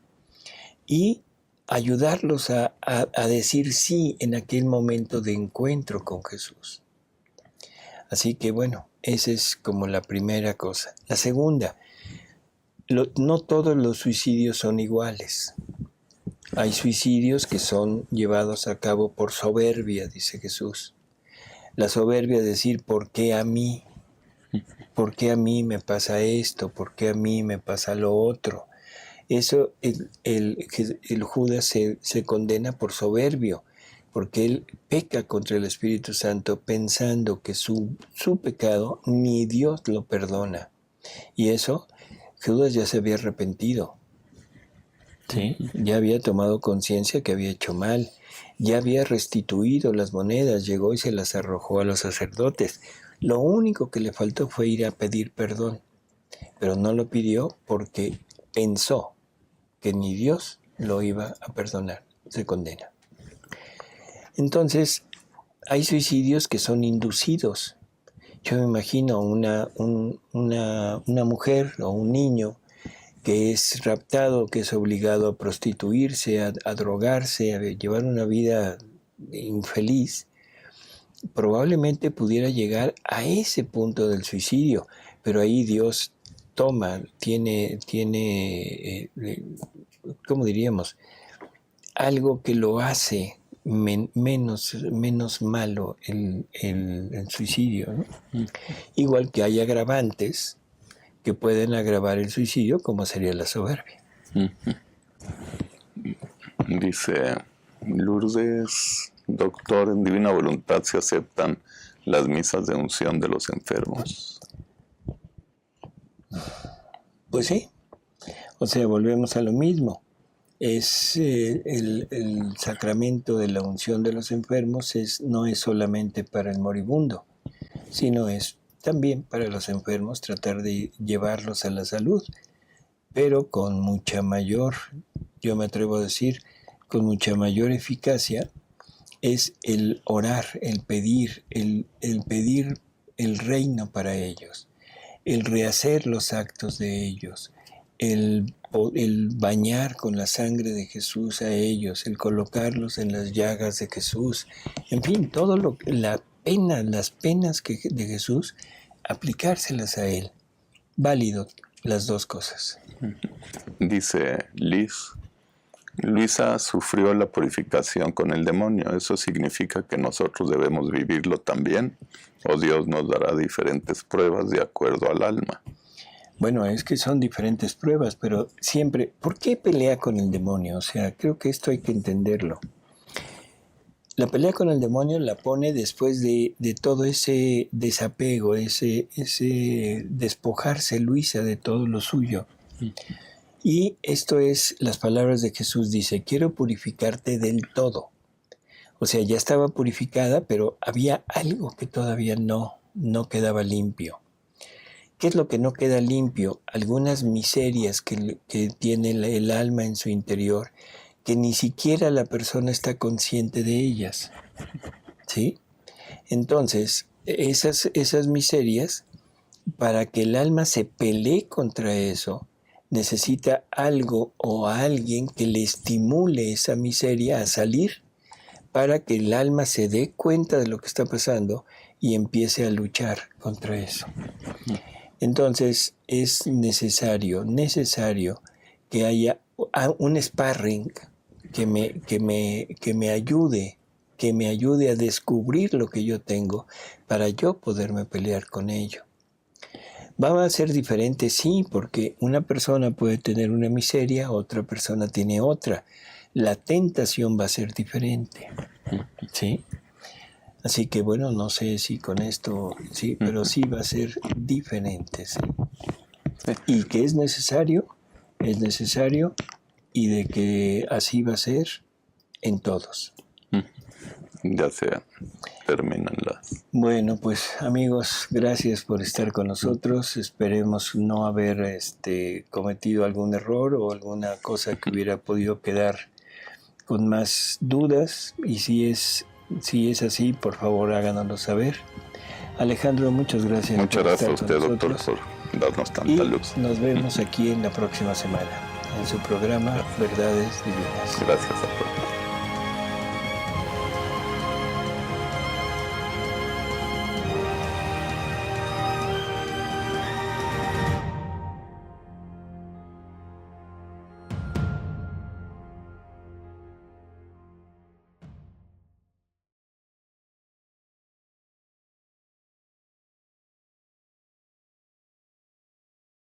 y ayudarlos a decir sí en aquel momento de encuentro con Jesús. Así que bueno, esa es como la primera cosa. La segunda, no todos los suicidios son iguales. Hay suicidios que son llevados a cabo por soberbia, dice Jesús. La soberbia es decir, ¿por qué a mí? ¿Por qué a mí me pasa esto? ¿Por qué a mí me pasa lo otro? Eso el Judas se condena por soberbio, porque él peca contra el Espíritu Santo pensando que su pecado ni Dios lo perdona. Y eso, Judas ya se había arrepentido. ¿Sí? Ya había tomado conciencia que había hecho mal, ya había restituido las monedas, llegó y se las arrojó a los sacerdotes. Lo único que le faltó fue ir a pedir perdón, pero no lo pidió porque pensó que ni Dios lo iba a perdonar. Se condena. Entonces, hay suicidios que son inducidos. Yo me imagino una mujer o un niño que es raptado, que es obligado a prostituirse, a drogarse, a llevar una vida infeliz, probablemente pudiera llegar a ese punto del suicidio, pero ahí Dios tiene ¿cómo diríamos? Algo que lo hace menos malo el suicidio, ¿no? Igual que hay agravantes que pueden agravar el suicidio, como sería la soberbia. Dice Lourdes, doctor, en divina voluntad se aceptan las misas de unción de los enfermos. Pues sí, o sea, volvemos a lo mismo. Es el sacramento de la unción de los enfermos no es solamente para el moribundo, sino es también para los enfermos tratar de llevarlos a la salud, pero con mucha mayor, yo me atrevo a decir, con mucha mayor eficacia, es el orar, el pedir el reino para ellos, el rehacer los actos de ellos, el bañar con la sangre de Jesús a ellos, el colocarlos en las llagas de Jesús, en fin, todo la las penas de Jesús, aplicárselas a él. Válido las dos cosas. Dice Luisa sufrió la purificación con el demonio. ¿Eso significa que nosotros debemos vivirlo también? ¿O Dios nos dará diferentes pruebas de acuerdo al alma? Bueno, es que son diferentes pruebas, pero siempre, ¿por qué pelea con el demonio? O sea, creo que esto hay que entenderlo. La pelea con el demonio la pone después de todo ese desapego, ese despojarse Luisa de todo lo suyo. Y esto es las palabras de Jesús, dice, quiero purificarte del todo. O sea, ya estaba purificada, pero había algo que todavía no quedaba limpio. ¿Qué es lo que no queda limpio? Algunas miserias que tiene el alma en su interior, que ni siquiera la persona está consciente de ellas. ¿Sí? Entonces, esas miserias, para que el alma se pelee contra eso, necesita algo o a alguien que le estimule esa miseria a salir, para que el alma se dé cuenta de lo que está pasando y empiece a luchar contra eso. Entonces es necesario que haya un sparring que me ayude a descubrir lo que yo tengo para yo poderme pelear con ello. Va a ser diferente, sí, porque una persona puede tener una miseria, otra persona tiene otra. La tentación va a ser diferente, ¿sí? Así que bueno, no sé si con esto, sí, pero sí va a ser diferente, ¿sí? Y que es necesario, y de que así va a ser en todos. Ya se terminan las... Bueno, pues amigos, gracias por estar con nosotros. Esperemos no haber cometido algún error o alguna cosa que hubiera podido quedar con más dudas. Y si es así, por favor háganoslo saber. Alejandro, muchas gracias. Muchas gracias a usted, doctor, por darnos tanta luz. Nos vemos aquí en la próxima semana, en su programa Verdades Divinas. Gracias a todos.